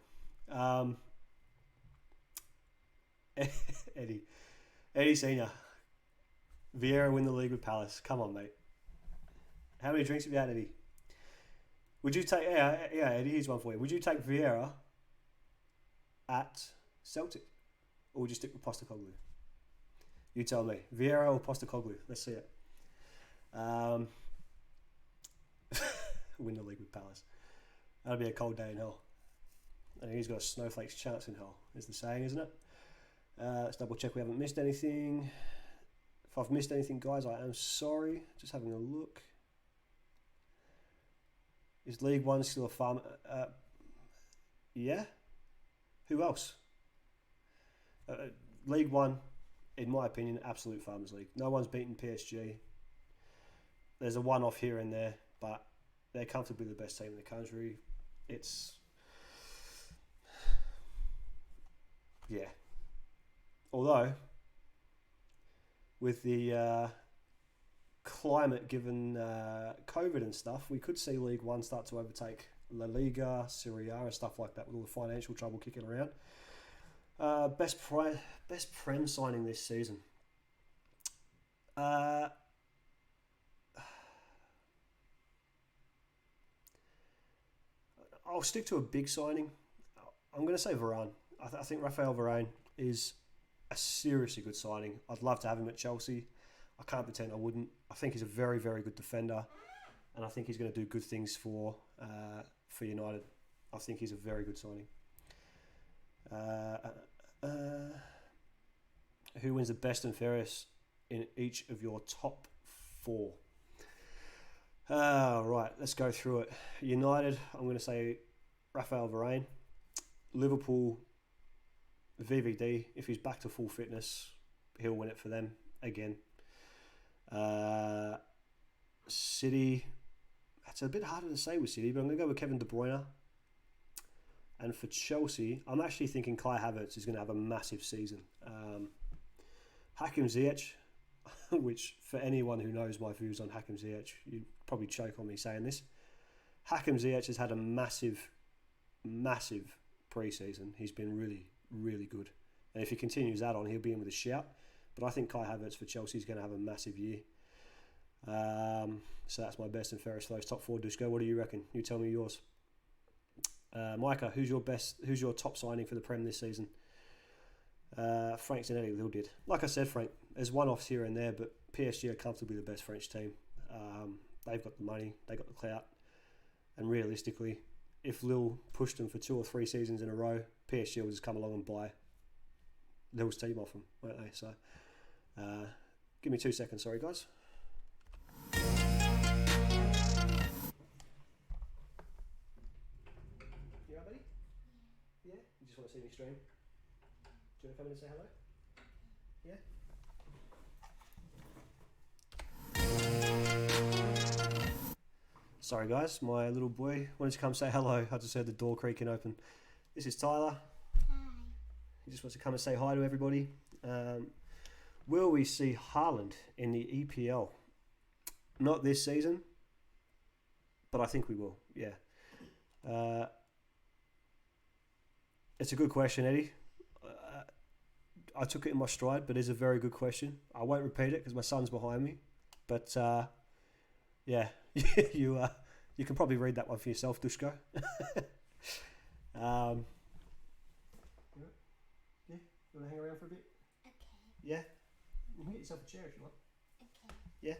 Eddie Senior. Vieira win the league with Palace. Come on, mate. How many drinks have you had, Eddie? Would you take... Yeah, Eddie, here's one for you. Would you take Vieira at Celtic? Or would you stick with Postecoglou? You tell me. Vieira or Postecoglou? Let's see it. Win the league with Palace. That'll be a cold day in hell. I think he's got a snowflake's chance in hell, is the saying, isn't it? Let's double check we haven't missed anything. If I've missed anything, guys, I am sorry. Just having a look. Is League One still a farm? Yeah. Who else? League One, in my opinion, absolute farmers league. No one's beaten PSG. There's a one-off here and there, but they're comfortably the best team in the country. Yeah. Although, with the climate given COVID and stuff, we could see League One start to overtake La Liga, Serie A and stuff like that with all the financial trouble kicking around. Best Prem signing this season. I'll stick to a big signing. I'm going to say Varane. I think Raphael Varane is a seriously good signing. I'd love to have him at Chelsea. I can't pretend I wouldn't. I think he's a very, very good defender, and I think he's going to do good things for United. I think he's a very good signing. Who wins the best and fairest in each of your top 4? Right, let's go through it. United, I'm going to say Raphael Varane. Liverpool, VVD. If he's back to full fitness, he'll win it for them again. City, that's a bit harder to say with City, but I'm going to go with Kevin De Bruyne. And for Chelsea, I'm actually thinking Kai Havertz is going to have a massive season. Hakim Ziyech, which for anyone who knows my views on Hakim Ziyech, you'd probably choke on me saying this. Hakim Ziyech has had a massive pre-season. He's been really, really good. And if he continues that on, he'll be in with a shout. But I think Kai Havertz for Chelsea is going to have a massive year. So that's my best and fairest for those top 4. Dushko, what do you reckon? You tell me yours. Micah, who's your top signing for the Prem this season? Frank Zanetti, Lille did. Like I said, Frank, there's one-offs here and there, but PSG are comfortably the best French team. They've got the money, they've got the clout, and realistically, if Lille pushed them for 2 or 3 seasons in a row, PSG will just come along and buy Lille's team off them, won't they? So, give me 2 seconds, sorry guys. Want to see me stream? Do you want to come in and say hello? Yeah? Sorry guys, my little boy wanted to come say hello. I just heard the door creaking open. This is Tyler. Hi. He just wants to come and say hi to everybody. Will we see Haaland in the EPL? Not this season, but I think we will, yeah. It's a good question, Eddie. I took it in my stride, but it's a very good question. I won't repeat it because my son's behind me. But yeah, you can probably read that one for yourself, Dushko. Yeah, you want to hang around for a bit? Okay. Yeah, you can get yourself a chair if you want. Okay. Yeah.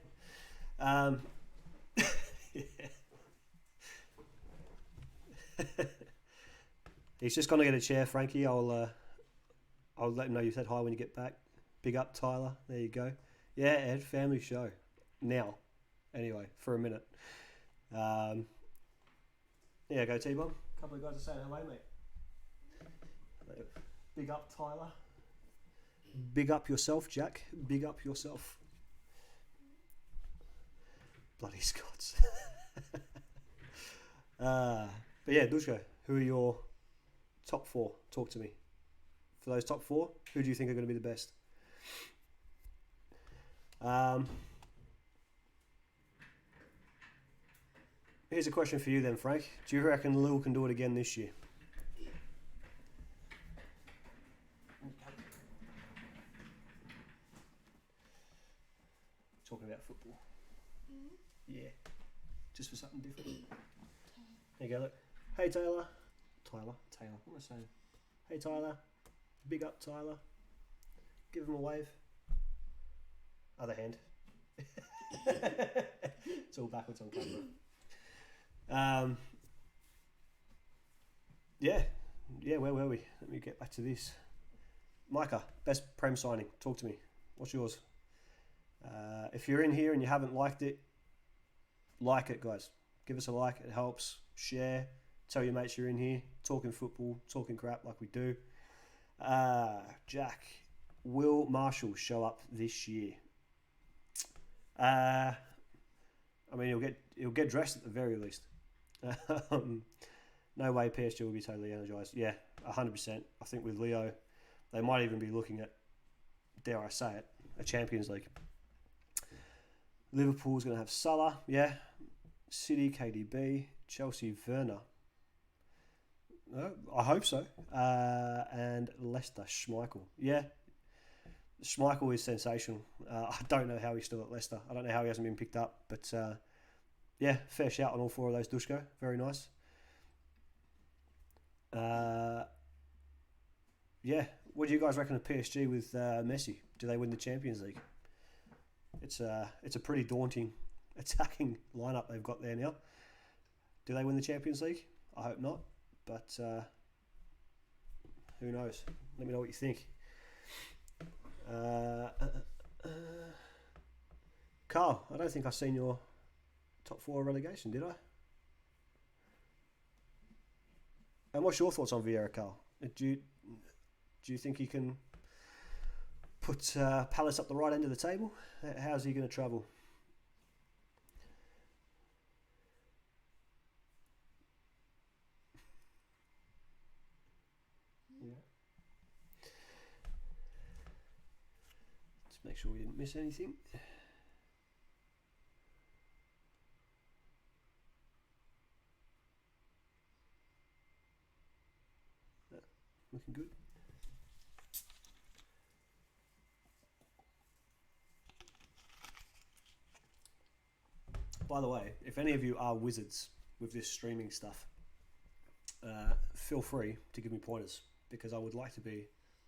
He's just gonna get a chair, Frankie. I'll let him know you said hi when you get back. Big up, Tyler. There you go. Yeah, Ed, family show. Now, anyway, for a minute. Yeah, go T-Bomb. A couple of guys are saying hello, mate. Big up, Tyler. Big up yourself, Jack. Big up yourself. Bloody Scots. But yeah, Dushko, who are your top 4? Talk to me. For those top 4, who do you think are going to be the best? Here's a question for you then, Frank. Do you reckon Lille can do it again this year? Talking about football. Mm-hmm. Yeah. Just for something different. Okay. There you go, look. Hey, Taylor. Taylor, what am I saying? Hey Tyler, big up Tyler. Give him a wave. Other hand. It's all backwards on camera. Yeah, where were we? Let me get back to this. Micah, best Prem signing. Talk to me. What's yours? If you're in here and you haven't liked it, like it, guys. Give us a like. It helps. Share. Tell your mates you're in here, talking football, talking crap like we do. Jack, will Marshall show up this year? I mean, he'll get dressed at the very least. No way PSG will be totally energised. Yeah, 100%. I think with Leo, they might even be looking at, dare I say it, a Champions League. Liverpool's going to have Salah, yeah. City, KDB, Chelsea, Werner. I hope so. And Leicester, Schmeichel. Yeah, Schmeichel is sensational. I don't know how he's still at Leicester. I don't know how he hasn't been picked up. But yeah, fair shout on all 4 of those, Dushko. Very nice. Yeah, what do you guys reckon of PSG with Messi? Do they win the Champions League? It's a pretty daunting attacking lineup they've got there now. Do they win the Champions League? I hope not. But who knows? Let me know what you think. Carl, I don't think I've seen your top 4 relegation, did I? And what's your thoughts on Vieira, Carl? Do you think he can put Palace up the right end of the table? How's he going to travel? Yeah. Let's make sure we didn't miss anything. Looking good. By the way, if any of you are wizards with this streaming stuff, feel free to give me pointers, because I would like to be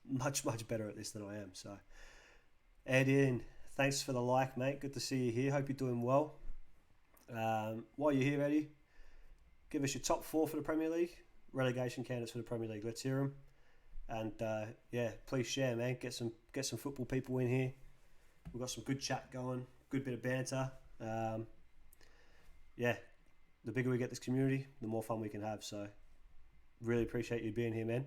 much better at this than I am. So, Ed in, thanks for the like, mate. Good to see you here. Hope you're doing well. While you're here, Eddie, give us your top 4 for the Premier League, relegation candidates for the Premier League. Let's hear them. And yeah, please share, man. Get some football people in here. We've got some good chat going, good bit of banter. Yeah, the bigger we get this community, the more fun we can have. So, really appreciate you being here, man.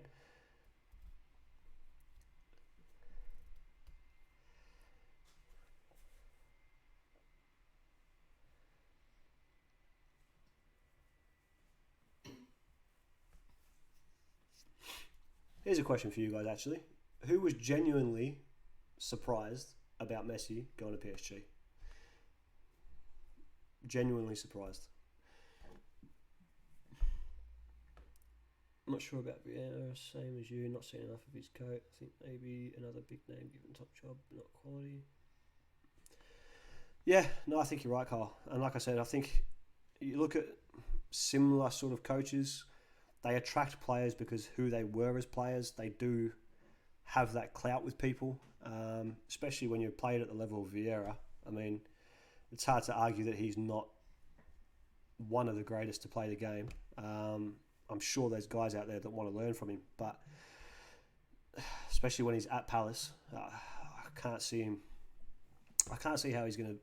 Here's a question for you guys, actually. Who was genuinely surprised about Messi going to PSG? Genuinely surprised. I'm not sure about Vieira, same as you, not seen enough of his coat. I think maybe another big name given top job, not quality. Yeah, no, I think you're right, Carl. And like I said, I think you look at similar sort of coaches, they attract players because who they were as players. They do have that clout with people, especially when you played at the level of Vieira. I mean, it's hard to argue that he's not one of the greatest to play the game. I'm sure there's guys out there that want to learn from him, but especially when he's at Palace, I can't see him. I can't see how he's going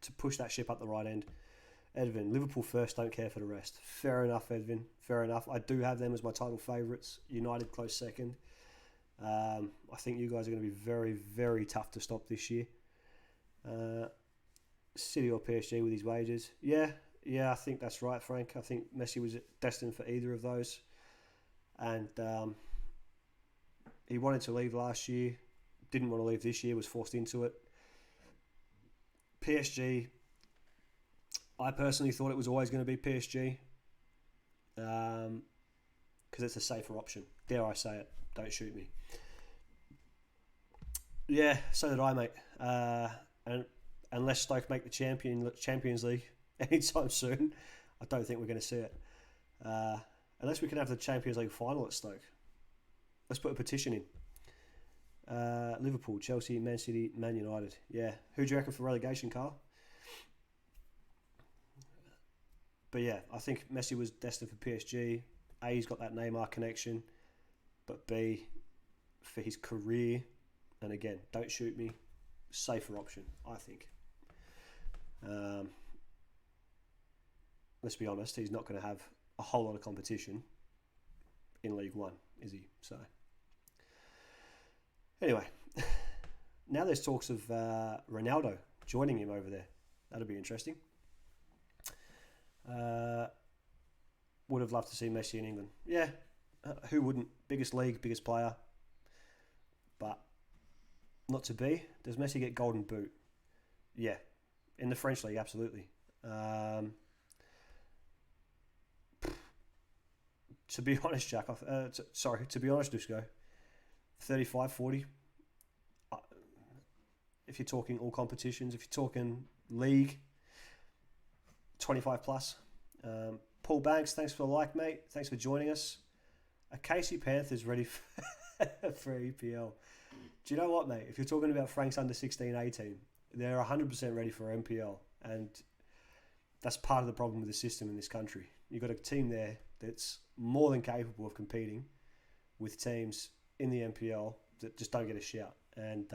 to push that ship up the right end. Edvin, Liverpool first, don't care for the rest. Fair enough, Edvin. Fair enough. I do have them as my title favourites. United close second. I think you guys are going to be very, very tough to stop this year. City or PSG with his wages. Yeah, I think that's right, Frank. I think Messi was destined for either of those. And he wanted to leave last year. Didn't want to leave this year. Was forced into it. PSG, I personally thought it was always going to be PSG. Because it's a safer option. Dare I say it. Don't shoot me. Yeah, so did I, mate. And unless Stoke make the Champions League anytime soon, I don't think we're going to see it. Unless we can have the Champions League final at Stoke. Let's put a petition in. Liverpool, Chelsea, Man City, Man United. Yeah. Who do you reckon for relegation, Carl? But yeah, I think Messi was destined for PSG. A, he's got that Neymar connection. But B, for his career, and again, don't shoot me, safer option, I think. Let's be honest, he's not going to have a whole lot of competition in League One, is he? So, anyway, now there's talks of Ronaldo joining him over there. That'll be interesting. Would have loved to see Messi in England. Yeah, who wouldn't? Biggest league, biggest player. But not to be. Does Messi get golden boot? Yeah, in the French league, absolutely. To be honest, Jack, to be honest, Dusko, 35, 40. If you're talking all competitions, if you're talking league, 25 plus. Paul Banks, thanks for the like, mate. Thanks for joining us. Are Casey Panthers ready for EPL? Do you know what, mate? If you're talking about Frank's under 16, 18, they're 100% ready for MPL. And that's part of the problem with the system in this country. You've got a team there that's more than capable of competing with teams in the MPL that just don't get a shout. And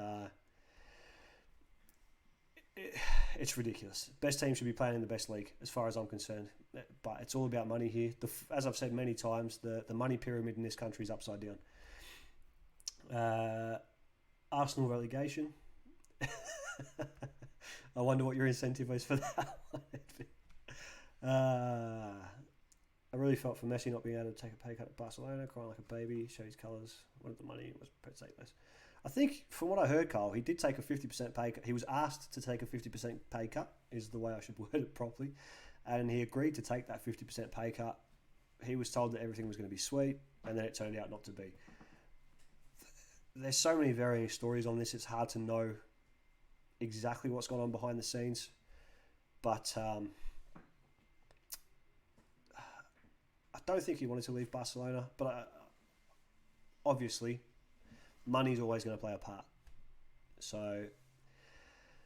it's ridiculous. Best team should be playing in the best league, as far as I'm concerned. But it's all about money here. As I've said many times, the money pyramid in this country is upside down. Arsenal relegation. I wonder what your incentive is for that one. I really felt for Messi not being able to take a pay cut at Barcelona, crying like a baby, showed his colours, wanted the money, was prepared to take less. I think, from what I heard, Carl, he did take a 50% pay cut. He was asked to take a 50% pay cut, is the way I should word it properly, and he agreed to take that 50% pay cut. He was told that everything was going to be sweet, and then it turned out not to be. There's so many varying stories on this, it's hard to know exactly what's gone on behind the scenes, but I don't think he wanted to leave Barcelona, but obviously money's always going to play a part. So,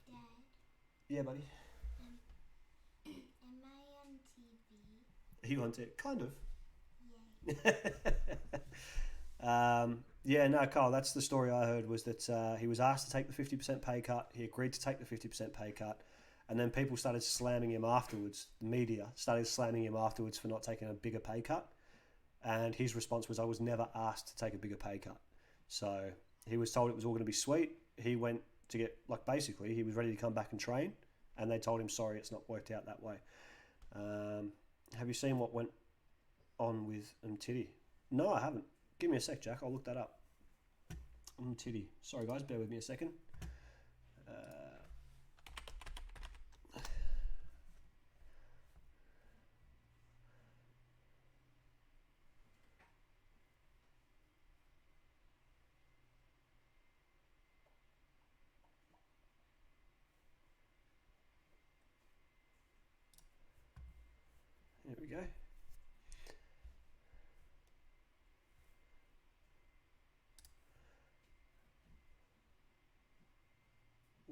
Dad, yeah, buddy. am I on TV? Are you on it? Kind of. Yeah. Yeah, no, Carl, that's the story I heard, was that he was asked to take the 50% pay cut. He agreed to take the 50% pay cut. And then people started slamming him afterwards. The media started slamming him afterwards for not taking a bigger pay cut. And his response was, I was never asked to take a bigger pay cut. So he was told it was all going to be sweet. He went to get, basically, he was ready to come back and train. And they told him, sorry, it's not worked out that way. Have you seen what went on with Umtiti? No, I haven't. Give me a sec, Jack. I'll look that up. Umtiti. Sorry, guys. Bear with me a second. Here we go.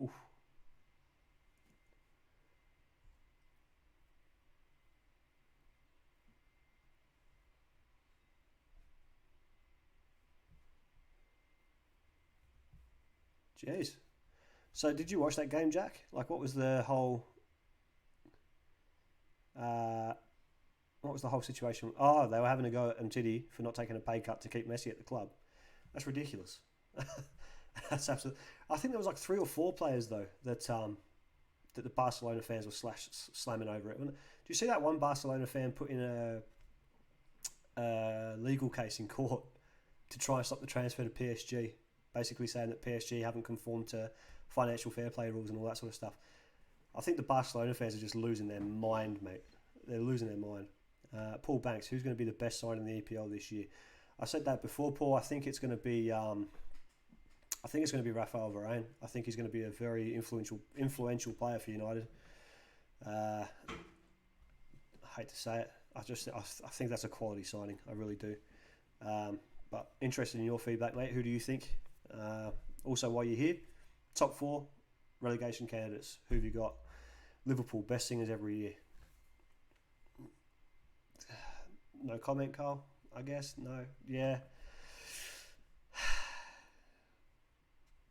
Oof. Jeez. So did you watch that game, Jack? What was the whole what was the whole situation? Oh, they were having a go at Umtiti for not taking a pay cut to keep Messi at the club. That's ridiculous. That's absolutely. I think there was 3 or 4 players though that the Barcelona fans were slamming over it. Do you see that one Barcelona fan put in a legal case in court to try and stop the transfer to PSG, basically saying that PSG haven't conformed to financial fair play rules and all that sort of stuff? I think the Barcelona fans are just losing their mind, mate. They're losing their mind. Paul Banks, who's going to be the best sign in the EPL this year? I said that before, Paul. I think it's going to be. I think it's going to be Rafael Varane. I think he's going to be a very influential player for United. I hate to say it. I think that's a quality signing. I really do. But interested in your feedback, mate. Who do you think? Also, while you're here, top 4 relegation candidates. Who have you got? Liverpool, best singers every year. No comment, Carl, I guess? No? Yeah.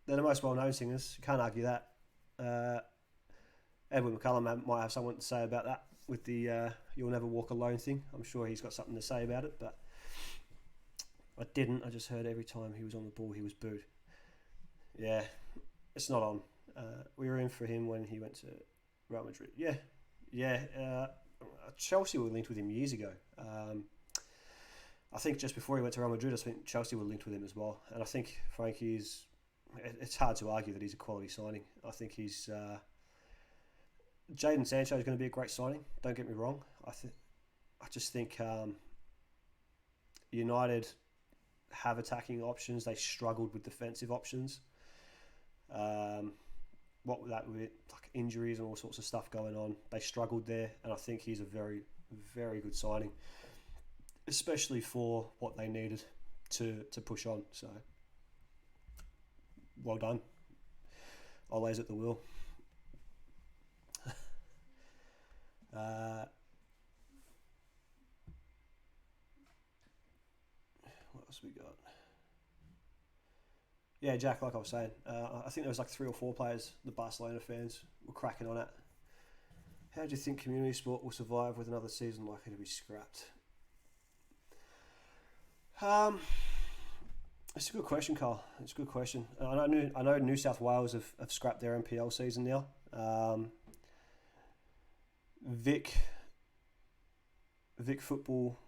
They're the most well-known singers. You can't argue that. Edward McCullum might have something to say about that with the You'll Never Walk Alone thing. I'm sure he's got something to say about it, but I didn't. I just heard every time he was on the ball, he was booed. Yeah, it's not on. We were in for him when he went to Real Madrid. Yeah. Chelsea were linked with him years ago. I think just before he went to Real Madrid, I think Chelsea were linked with him as well. And I think Frankie is... It's hard to argue that he's a quality signing. I think he's... Jadon Sancho is going to be a great signing. Don't get me wrong. I just think United have attacking options. They struggled with defensive options. What with that, with injuries and all sorts of stuff going on, they struggled there. And I think he's a very, very good signing, especially for what they needed to push on. So, well done. Ole's at the wheel. What else we got? yeah, Jack, like I was saying, I think there was like 3 or 4 players, the Barcelona fans, were cracking on it. How do you think community sport will survive with another season likely to be scrapped? It's a good question, Carl. It's a good question. I know New South Wales have scrapped their NPL season now. Vic football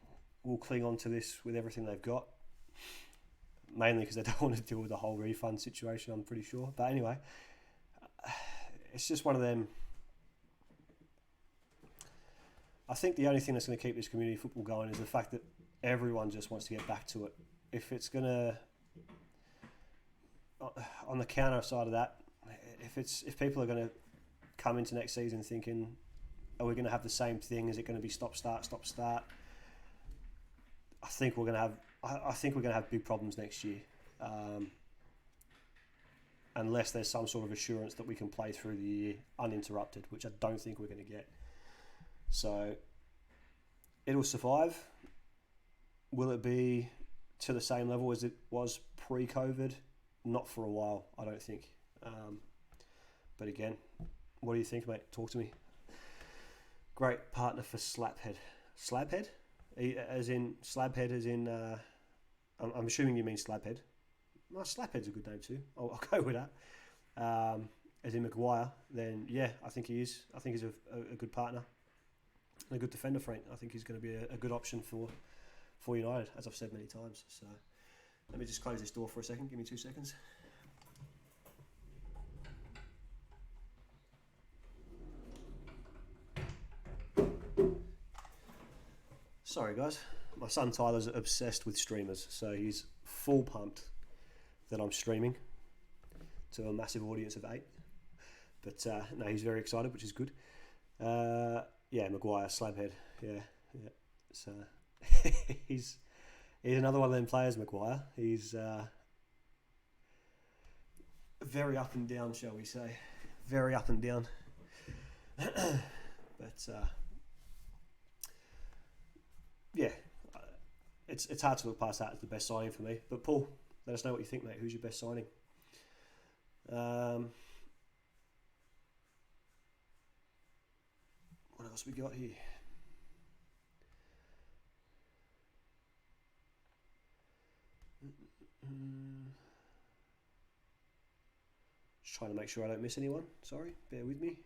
will cling on to this with everything they've got, mainly because they don't want to deal with the whole refund situation, I'm pretty sure. But anyway, it's just one of them. I think the only thing that's going to keep this community football going is the fact that everyone just wants to get back to it. If it's going to, on the counter side of that, if people are going to come into next season thinking, are we going to have the same thing? Is it going to be stop start? I think we're going to have big problems next year, unless there's some sort of assurance that we can play through the year uninterrupted, which I don't think we're going to get. So it'll survive. Will it be to the same level as it was pre-COVID? Not for a while, I don't think. But again, what do you think, mate? Talk to me. Great partner for Slaphead. Slabhead? As in, Slabhead as in, I'm assuming you mean Slabhead. Well, Slaphead's a good name too. I'll go with that. As in Maguire, then yeah, I think he is. I think he's a good partner. And a good defender, Frank. I think he's going to be a good option for United, as I've said many times. So let me just close this door for a second. Give me 2 seconds. Sorry, guys. My son Tyler's obsessed with streamers, so he's full pumped that I'm streaming to a massive audience of 8. But no, he's very excited, which is good. Yeah, Maguire, Slabhead. Yeah. So he's another one of them players, Maguire. He's very up and down, shall we say? Very up and down. But yeah, it's hard to look past that as the best signing for me. But Paul, let us know what you think, mate. Who's your best signing? What else we got here? Just trying to make sure I don't miss anyone. Sorry, bear with me.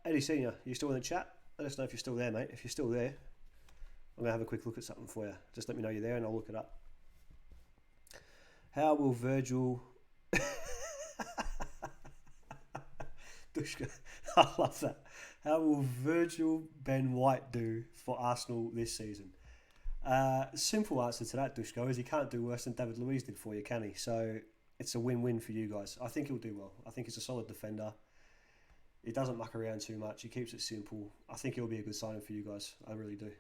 Eddie Senior, you still in the chat? Let us know if you're still there, mate. If you're still there, I'm going to have a quick look at something for you. Just let me know you're there and I'll look it up. How will Virgil... Dushka, I love that. How will Virgil Ben White do for Arsenal this season? Simple answer to that, Dushko, is he can't do worse than David Luiz did for you, can he? So it's a win-win for you guys. I think he'll do well. I think he's a solid defender. He doesn't muck around too much. He keeps it simple. I think he'll be a good signing for you guys. I really do.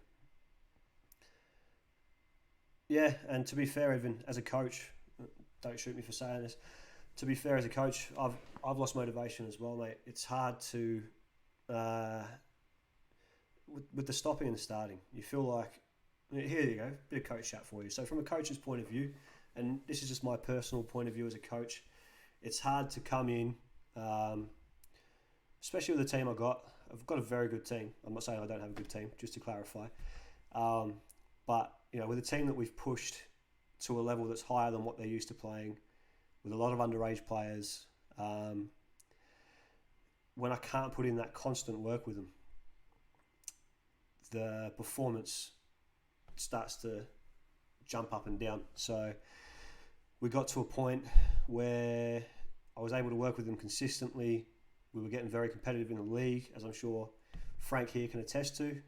Yeah, and to be fair, even as a coach, don't shoot me for saying this. To be fair, as a coach, I've lost motivation as well, mate. It's hard to with the stopping and the starting. You feel like, here you go, bit of coach chat for you. So from a coach's point of view, and this is just my personal point of view as a coach, it's hard to come in. Especially with the team I've got a very good team. I'm not saying I don't have a good team, just to clarify. But you know, with a team that we've pushed to a level that's higher than what they're used to playing, with a lot of underage players, when I can't put in that constant work with them, the performance starts to jump up and down. So we got to a point where I was able to work with them consistently. We were getting very competitive in the league, as I'm sure Frank here can attest to.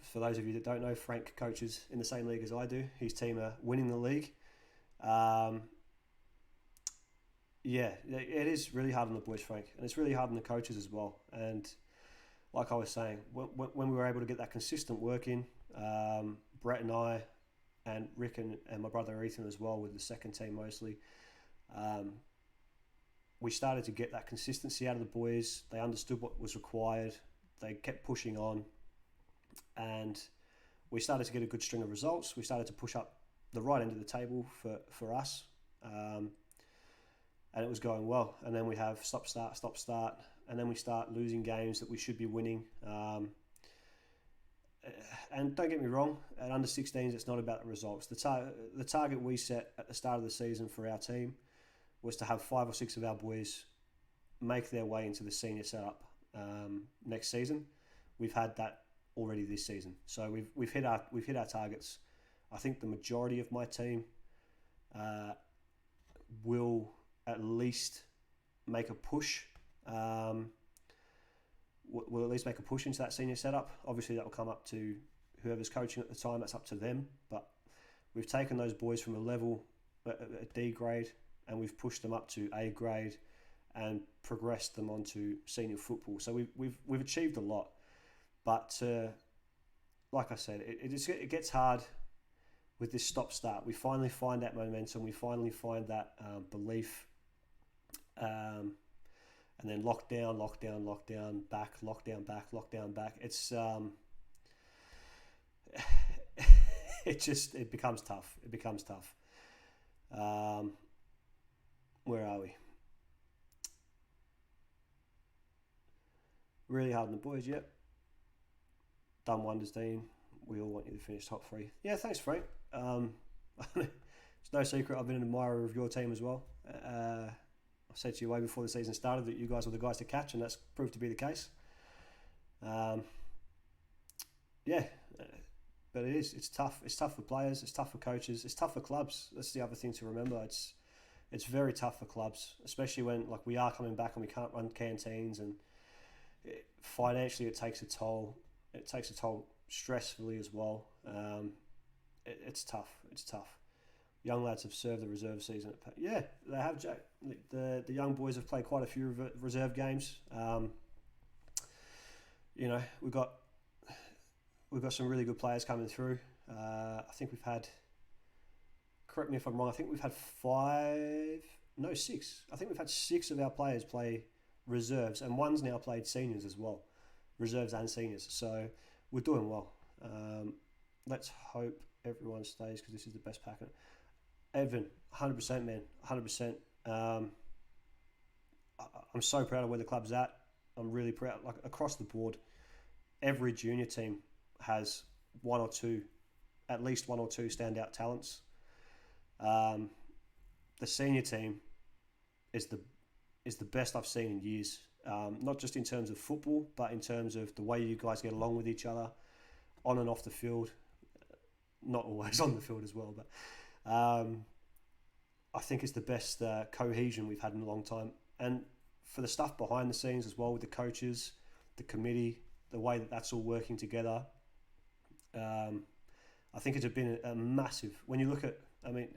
For those of you that don't know, Frank coaches in the same league as I do. His team are winning the league. Yeah, it is really hard on the boys, Frank, and it's really hard on the coaches as well. And like I was saying, when we were able to get that consistent work in, Brett and I, and Rick and my brother Ethan as well with the second team mostly, we started to get that consistency out of the boys. They understood what was required. They kept pushing on, and we started to get a good string of results. We started to push up the right end of the table for us, and it was going well. And then we have stop, start, and then we start losing games that we should be winning. And don't get me wrong, at under 16s, it's not about the results. The target we set at the start of the season for our team was to have 5 or 6 of our boys make their way into the senior setup next season. We've had that already this season, so we've hit our targets. I think the majority of my team will at least make a push. Will at least make a push into that senior setup. Obviously, that will come up to whoever's coaching at the time. That's up to them. But we've taken those boys from a D grade, and we've pushed them up to A grade, and progressed them onto senior football. So we've achieved a lot. But like I said, it gets hard with this stop-start. We finally find that momentum. We finally find that belief. And then lockdown, back, lockdown, back. It's it becomes tough. Where are we? Really hard on the boys, yep. Done wonders, Dean. We all want you to finish top 3. Yeah, thanks, Frank. It's no secret I've been an admirer of your team as well. I said to you way before the season started that you guys were the guys to catch, and that's proved to be the case. Yeah, but it's tough. It's tough for players. It's tough for coaches. It's tough for clubs. That's the other thing to remember. It's very tough for clubs, especially when we are coming back and we can't run canteens, and financially it takes a toll. It takes a toll stressfully as well. It's tough. It's tough. Young lads have served the reserve season. Yeah, they have, Jack. The young boys have played quite a few reserve games. We've got some really good players coming through. I think we've had, correct me if I'm wrong, I think we've had 6. I think we've had 6 of our players play reserves, and one's now played seniors as well, reserves and seniors. So we're doing well. Let's hope everyone stays, because this is the best packet. Evan, 100%, man, 100%. I'm so proud of where the club's at. I'm really proud. Across the board, every junior team has at least one or two standout talents. The senior team is the best I've seen in years. Not just in terms of football, but in terms of the way you guys get along with each other, on and off the field. Not always on the field as well, but I think it's the best cohesion we've had in a long time. And for the stuff behind the scenes as well, with the coaches, the committee, the way that's all working together, I think it's been a massive. When you look at,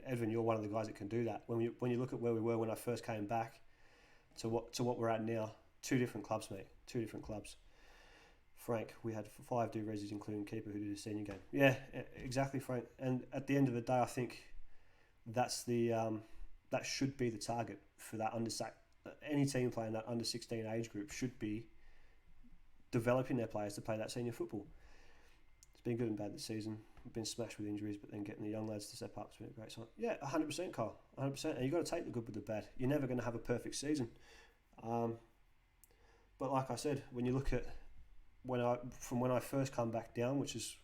Evan, you're one of the guys that can do that. When you look at where we were when I first came back to what we're at now, 2 different clubs, mate. 2 different clubs. Frank, we had 5 do-resis, including keeper, who did a senior game. Yeah, exactly, Frank. And at the end of the day, I think that's that should be the target for that any team playing that under 16 age group should be developing their players to play that senior football. It's been good and bad this season. We've been smashed with injuries, but then getting the young lads to step up has been a great sign. Yeah, 100%, Carl, 100%. And you've got to take the good with the bad. You're never going to have a perfect season. But like I said, when you look at when I first come back down, which is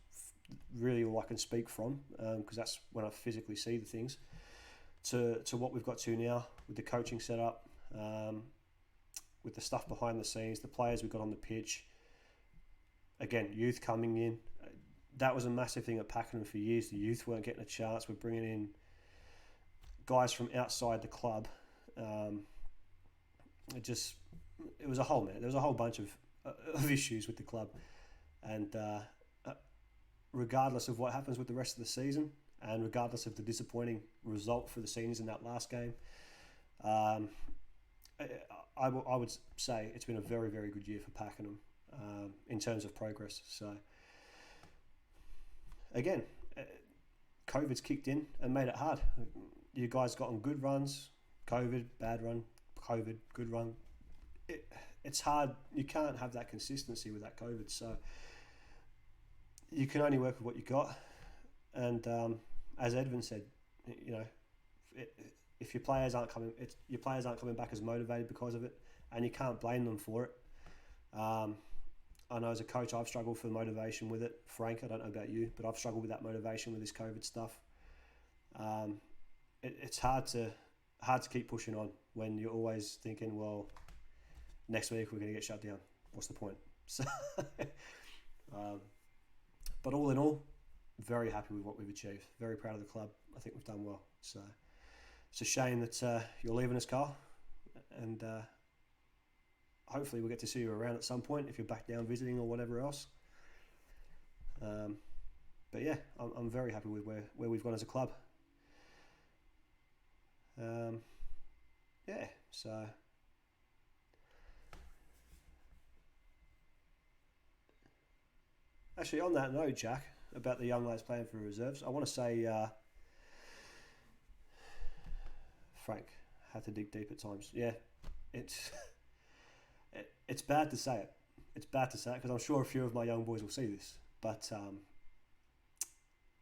really all I can speak from, because that's when I physically see the things, to what we've got to now with the coaching setup, with the stuff behind the scenes, the players we've got on the pitch. Again, youth coming in. That was a massive thing at Pakenham for years. The youth weren't getting a chance. We're bringing in guys from outside the club. It was a whole, man. There was a whole bunch of issues with the club, and regardless of what happens with the rest of the season, and regardless of the disappointing result for the seniors in that last game, I would say it's been a very, very good year for Pakenham in terms of progress. So again, COVID's kicked in and made it hard. You guys got on good runs, COVID, bad run, COVID, good run. It's hard. You can't have that consistency with that COVID. So you can only work with what you got. And as Edvin said, you know, if your players aren't coming back as motivated because of it, and you can't blame them for it. I know as a coach, I've struggled for motivation with it. Frank, I don't know about you, but I've struggled with that motivation with this COVID stuff. It's hard to keep pushing on when you're always thinking, well, next week we're going to get shut down. What's the point? So, but all in all, very happy with what we've achieved. Very proud of the club. I think we've done well. So it's a shame that you're leaving us, Carl, and hopefully we'll get to see you around at some point if you're back down visiting or whatever else. But yeah, I'm very happy with where we've gone as a club. Yeah, so actually on that note, Jack, about the young lads playing for reserves, I want to say Frank had to dig deep at times. Yeah, it's bad to say it. It's bad to say it because I'm sure a few of my young boys will see this, but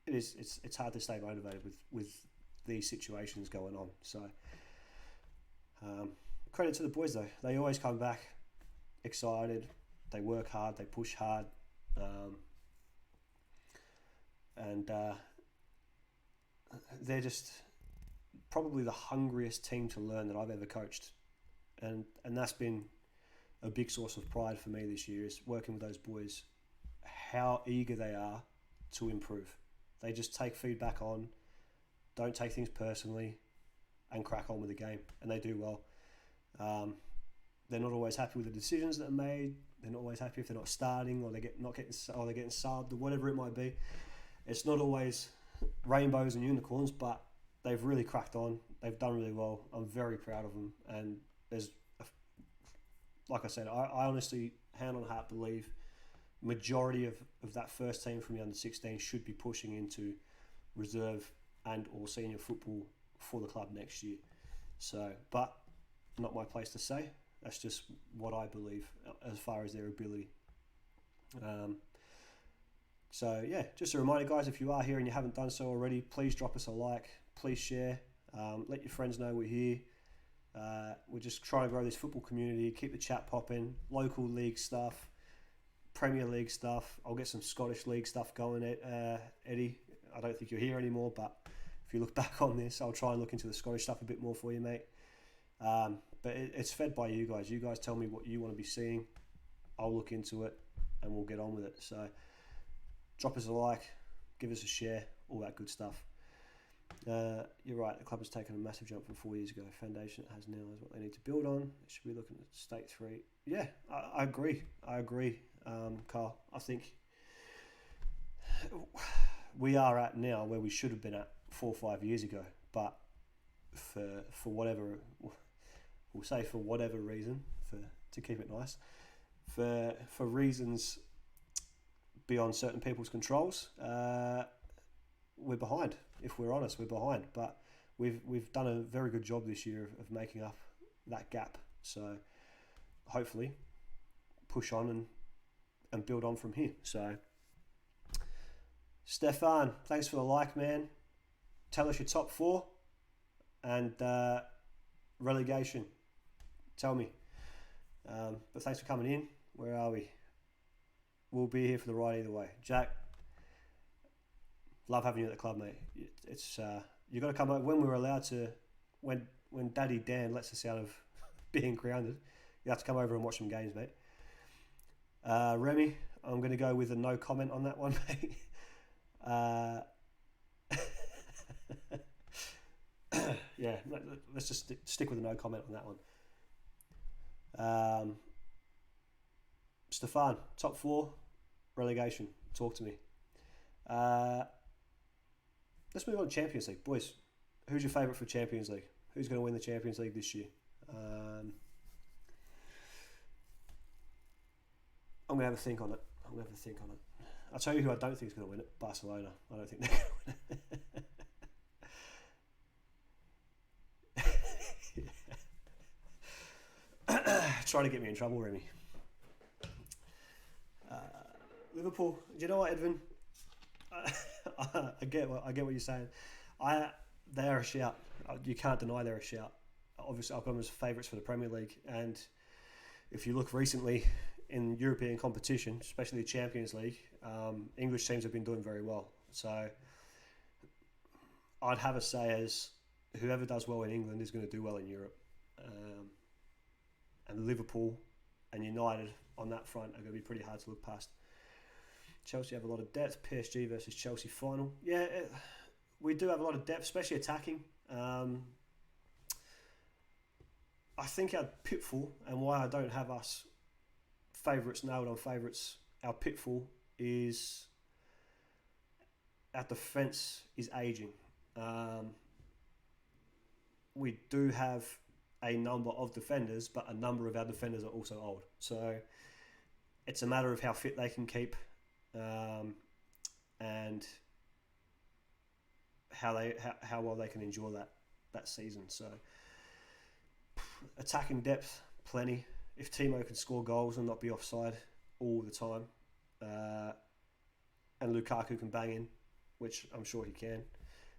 it's hard to stay motivated with these situations going on. So credit to the boys though. They always come back excited. They work hard. They push hard. And they're just probably the hungriest team to learn that I've ever coached. And that's been a big source of pride for me this year, is working with those boys, how eager they are to improve. They just take feedback on, don't take things personally, and crack on with the game. And they do well. They're not always happy with the decisions that are made. They're not always happy if they're not starting or they're getting subbed or whatever it might be. It's not always rainbows and unicorns, but they've really cracked on. They've done really well. I'm very proud of them. And there's, like I said, I honestly, hand on heart, believe majority of that first team from the under-16 should be pushing into reserve and or senior football for the club next year. So, but not my place to say. That's just what I believe as far as their ability. So yeah, just a reminder, guys, if you are here and you haven't done so already, please drop us a like, please share, let your friends know we're here. We're just trying to grow this football community, keep the chat popping, local league stuff, Premier League stuff. I'll get some Scottish League stuff going, Eddie. I don't think you're here anymore, but if you look back on this, I'll try and look into the Scottish stuff a bit more for you, mate. But it's fed by you guys. You guys tell me what you want to be seeing. I'll look into it and we'll get on with it. So drop us a like, give us a share, all that good stuff. You're right, the club has taken a massive jump from 4 years ago. Foundation it has now is what they need to build on. They should be looking at state 3. Yeah, I agree, Carl. I think we are at now where we should have been at 4 or 5 years ago, but for whatever, we'll say for whatever reason, to keep it nice, for reasons beyond certain people's controls, we're behind. If we're honest, we're behind. But we've done a very good job this year of making up that gap. So hopefully push on and build on from here. So Stefan, thanks for the like, man. Tell us your top 4 and relegation. Tell me. But thanks for coming in. Where are we? We'll be here for the ride either way. Jack, love having you at the club, mate. It's you got to come over when we're allowed to. When Daddy Dan lets us out of being grounded, you have to come over and watch some games, mate. Remy, I'm going to go with a no comment on that one, mate. Yeah, let's just stick with a no comment on that one. Stefan, top 4, relegation. Talk to me. Let's move on to Champions League. Boys, who's your favourite for Champions League? Who's going to win the Champions League this year? I'm going to have a think on it. I'll tell you who I don't think is going to win it. Barcelona. I don't think they're going to win it. trying to get me in trouble, Remy. Liverpool. Do you know what, Edvin? I get what you're saying. They are a shout. You can't deny they're a shout. Obviously, I've got them as favourites for the Premier League, and if you look recently in European competition, especially the Champions League, English teams have been doing very well. So I'd have a say as whoever does well in England is going to do well in Europe. And Liverpool and United on that front are going to be pretty hard to look past. Chelsea have a lot of depth. PSG versus Chelsea final. Yeah, we do have a lot of depth, especially attacking. I think our pitfall, and why I don't have us favourites nailed on favourites, our pitfall is our defence is ageing. We do have a number of defenders, but a number of our defenders are also old. So it's a matter of how fit they can keep, and how well they can endure that season. So attacking depth, plenty. If Timo can score goals and not be offside all the time, and Lukaku can bang in, which I'm sure he can.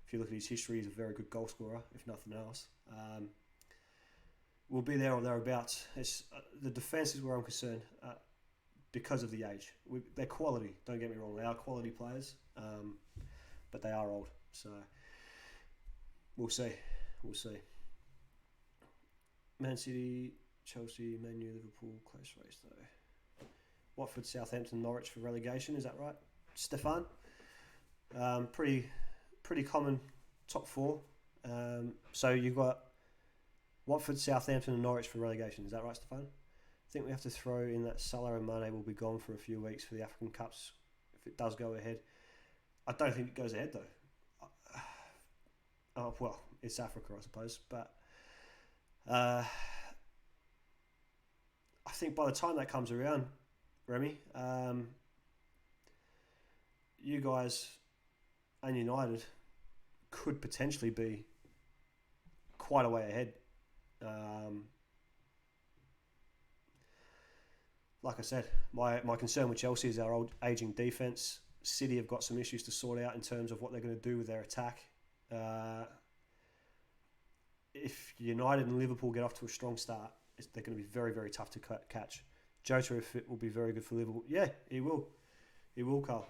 If you look at his history, he's a very good goal scorer, if nothing else. We'll be there or thereabouts. The defence is where I'm concerned because of the age. They're quality, don't get me wrong. They are quality players, but they are old. So we'll see. Man City, Chelsea, Man U, Liverpool, close race though. Watford, Southampton, Norwich for relegation. Is that right, Stefan? Pretty common top four. So you've got Watford, Southampton, and Norwich for relegation. Is that right, Stefan? I think we have to throw in that Salah and Mane will be gone for a few weeks for the African Cups if it does go ahead. I don't think it goes ahead though. Well, it's Africa, I suppose, but I think by the time that comes around, Remy, you guys and United could potentially be quite a way ahead. Like I said, my concern with Chelsea is our old ageing defence. City have got some issues to sort out in terms of what they're going to do with their attack. If United and Liverpool get off to a strong start, they're going to be very, very tough to catch. Jota, if it will be very good for Liverpool. Yeah, he will. He will, Carl.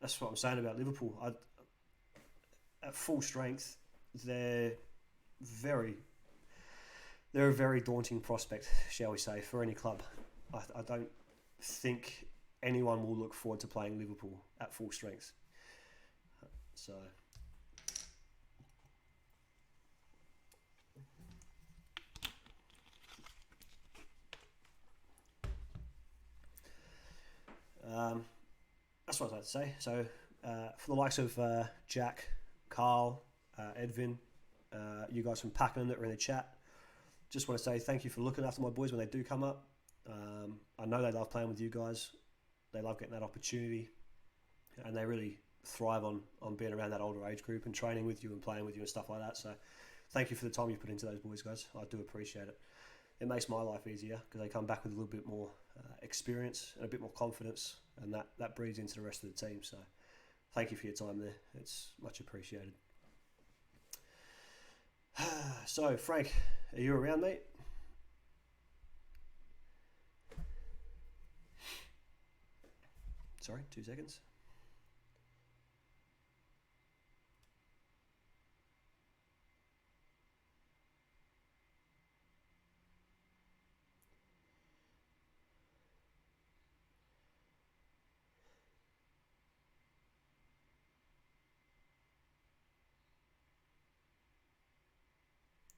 That's what I'm saying about Liverpool. At full strength, they're a very daunting prospect, shall we say, for any club. I don't think anyone will look forward to playing Liverpool at full strength. So that's what I was about to say. So for the likes of Jack, Carl, Edvin, you guys from Pakenham that are in the chat, just want to say thank you for looking after my boys when they do come up. I know they love playing with you guys. They love getting that opportunity, and they really thrive on being around that older age group and training with you and playing with you and stuff like that. So thank you for the time you put into those boys, guys. I do appreciate it. It makes my life easier because they come back with a little bit more experience and a bit more confidence, and that breeds into the rest of the team. So thank you for your time there. It's much appreciated. So, Frank, are you around, mate? Sorry, 2 seconds.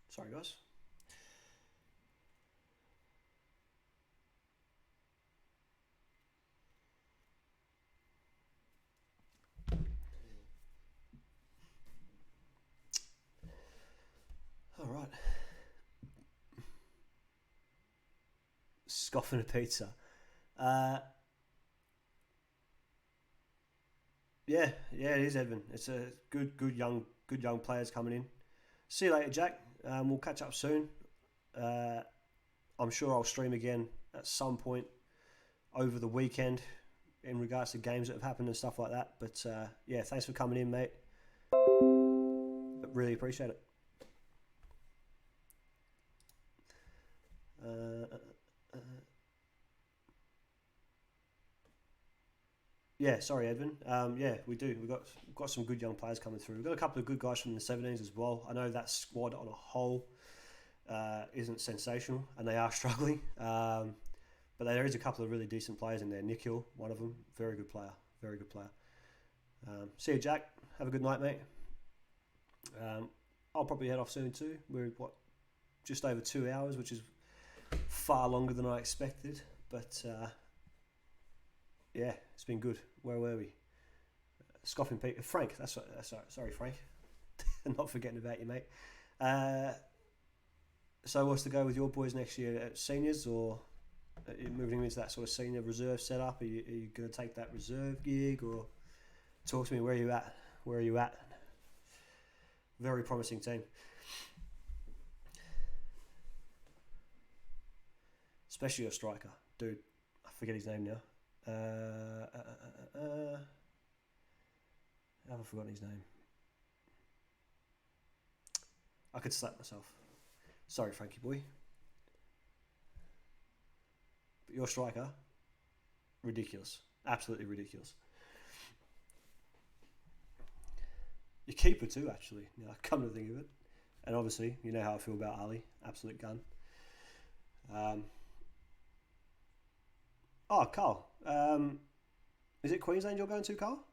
Sorry, guys. All right. Scoffing a pizza. Yeah, it is, Edvin. It's a good young players coming in. See you later, Jack. We'll catch up soon. I'm sure I'll stream again at some point over the weekend in regards to games that have happened and stuff like that. But yeah, thanks for coming in, mate. But really appreciate it. Yeah, sorry, Edwin. Yeah, we do. We've got some good young players coming through. We've got a couple of good guys from the 17s as well. I know that squad on a whole isn't sensational, and they are struggling. But there is a couple of really decent players in there. Nick Hill, one of them, very good player. Very good player. See you, Jack. Have a good night, mate. I'll probably head off soon too. We're just over 2 hours, which is far longer than I expected. But yeah, it's been good. Where were we? Scoffing Pete. Frank. That's sorry, Frank. Not forgetting about you, mate. So what's to go with your boys next year? At seniors, or are you moving into that sort of senior reserve setup? Are you going to take that reserve gig, or talk to me? Where are you at? Where are you at? Very promising team. Especially your striker, dude. I forget his name now. I haven't forgotten his name. I could slap myself. Sorry, Frankie boy. But your striker, ridiculous. Absolutely ridiculous. Your keeper too, actually. You know, come to think of it. And obviously, you know how I feel about Ali. Absolute gun. Oh, Carl. Is it Queensland you're going to, Carl?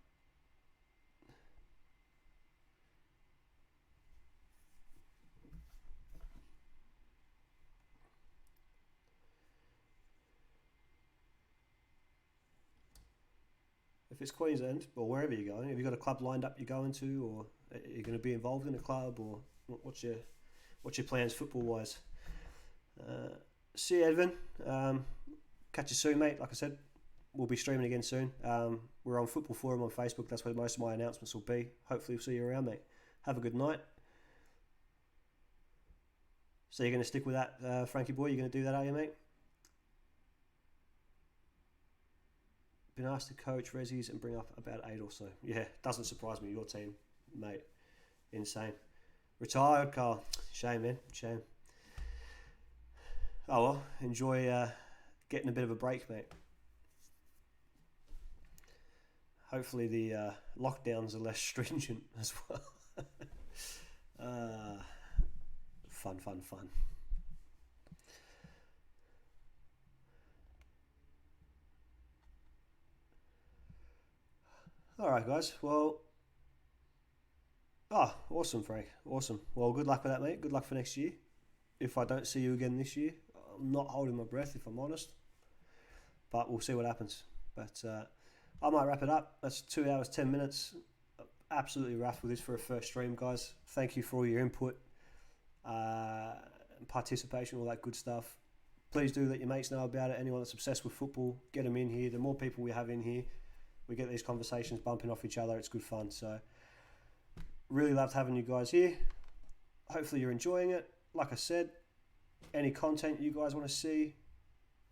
If it's Queensland, or wherever you're going, have you got a club lined up you're going to, or are you going to be involved in a club, or what's your plans football-wise? See you, Edvin. Catch you soon, mate. Like I said, we'll be streaming again soon. We're on Football Forum on Facebook. That's where most of my announcements will be. Hopefully we'll see you around, mate. Have a good night. So you're going to stick with that, Frankie boy? You're going to do that, are you, mate? Been asked to coach Rezzies and bring up about 8 or so. Yeah, doesn't surprise me. Your team, mate. Insane. Retired, Carl. Shame, man. Shame. Oh, well. Enjoy getting a bit of a break, mate. Hopefully the lockdowns are less stringent as well. Fun. Alright, guys. Well, awesome, Frank. Awesome. Well, good luck with that, mate. Good luck for next year. If I don't see you again this year, I'm not holding my breath, if I'm honest. But we'll see what happens. But I might wrap it up. That's 2 hours, 10 minutes. Absolutely raffed with this for a first stream, guys. Thank you for all your input, participation, all that good stuff. Please do let your mates know about it. Anyone that's obsessed with football, get them in here. The more people we have in here, we get these conversations bumping off each other. It's good fun. So really loved having you guys here. Hopefully you're enjoying it. Like I said, any content you guys want to see,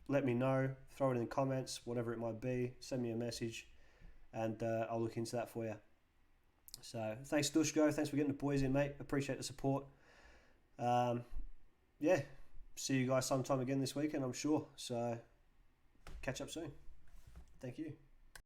let me know. Throw it in the comments, whatever it might be. Send me a message, and I'll look into that for you. So thanks, Dushko. Thanks for getting the boys in, mate. Appreciate the support. Yeah, see you guys sometime again this weekend, I'm sure. So catch up soon. Thank you.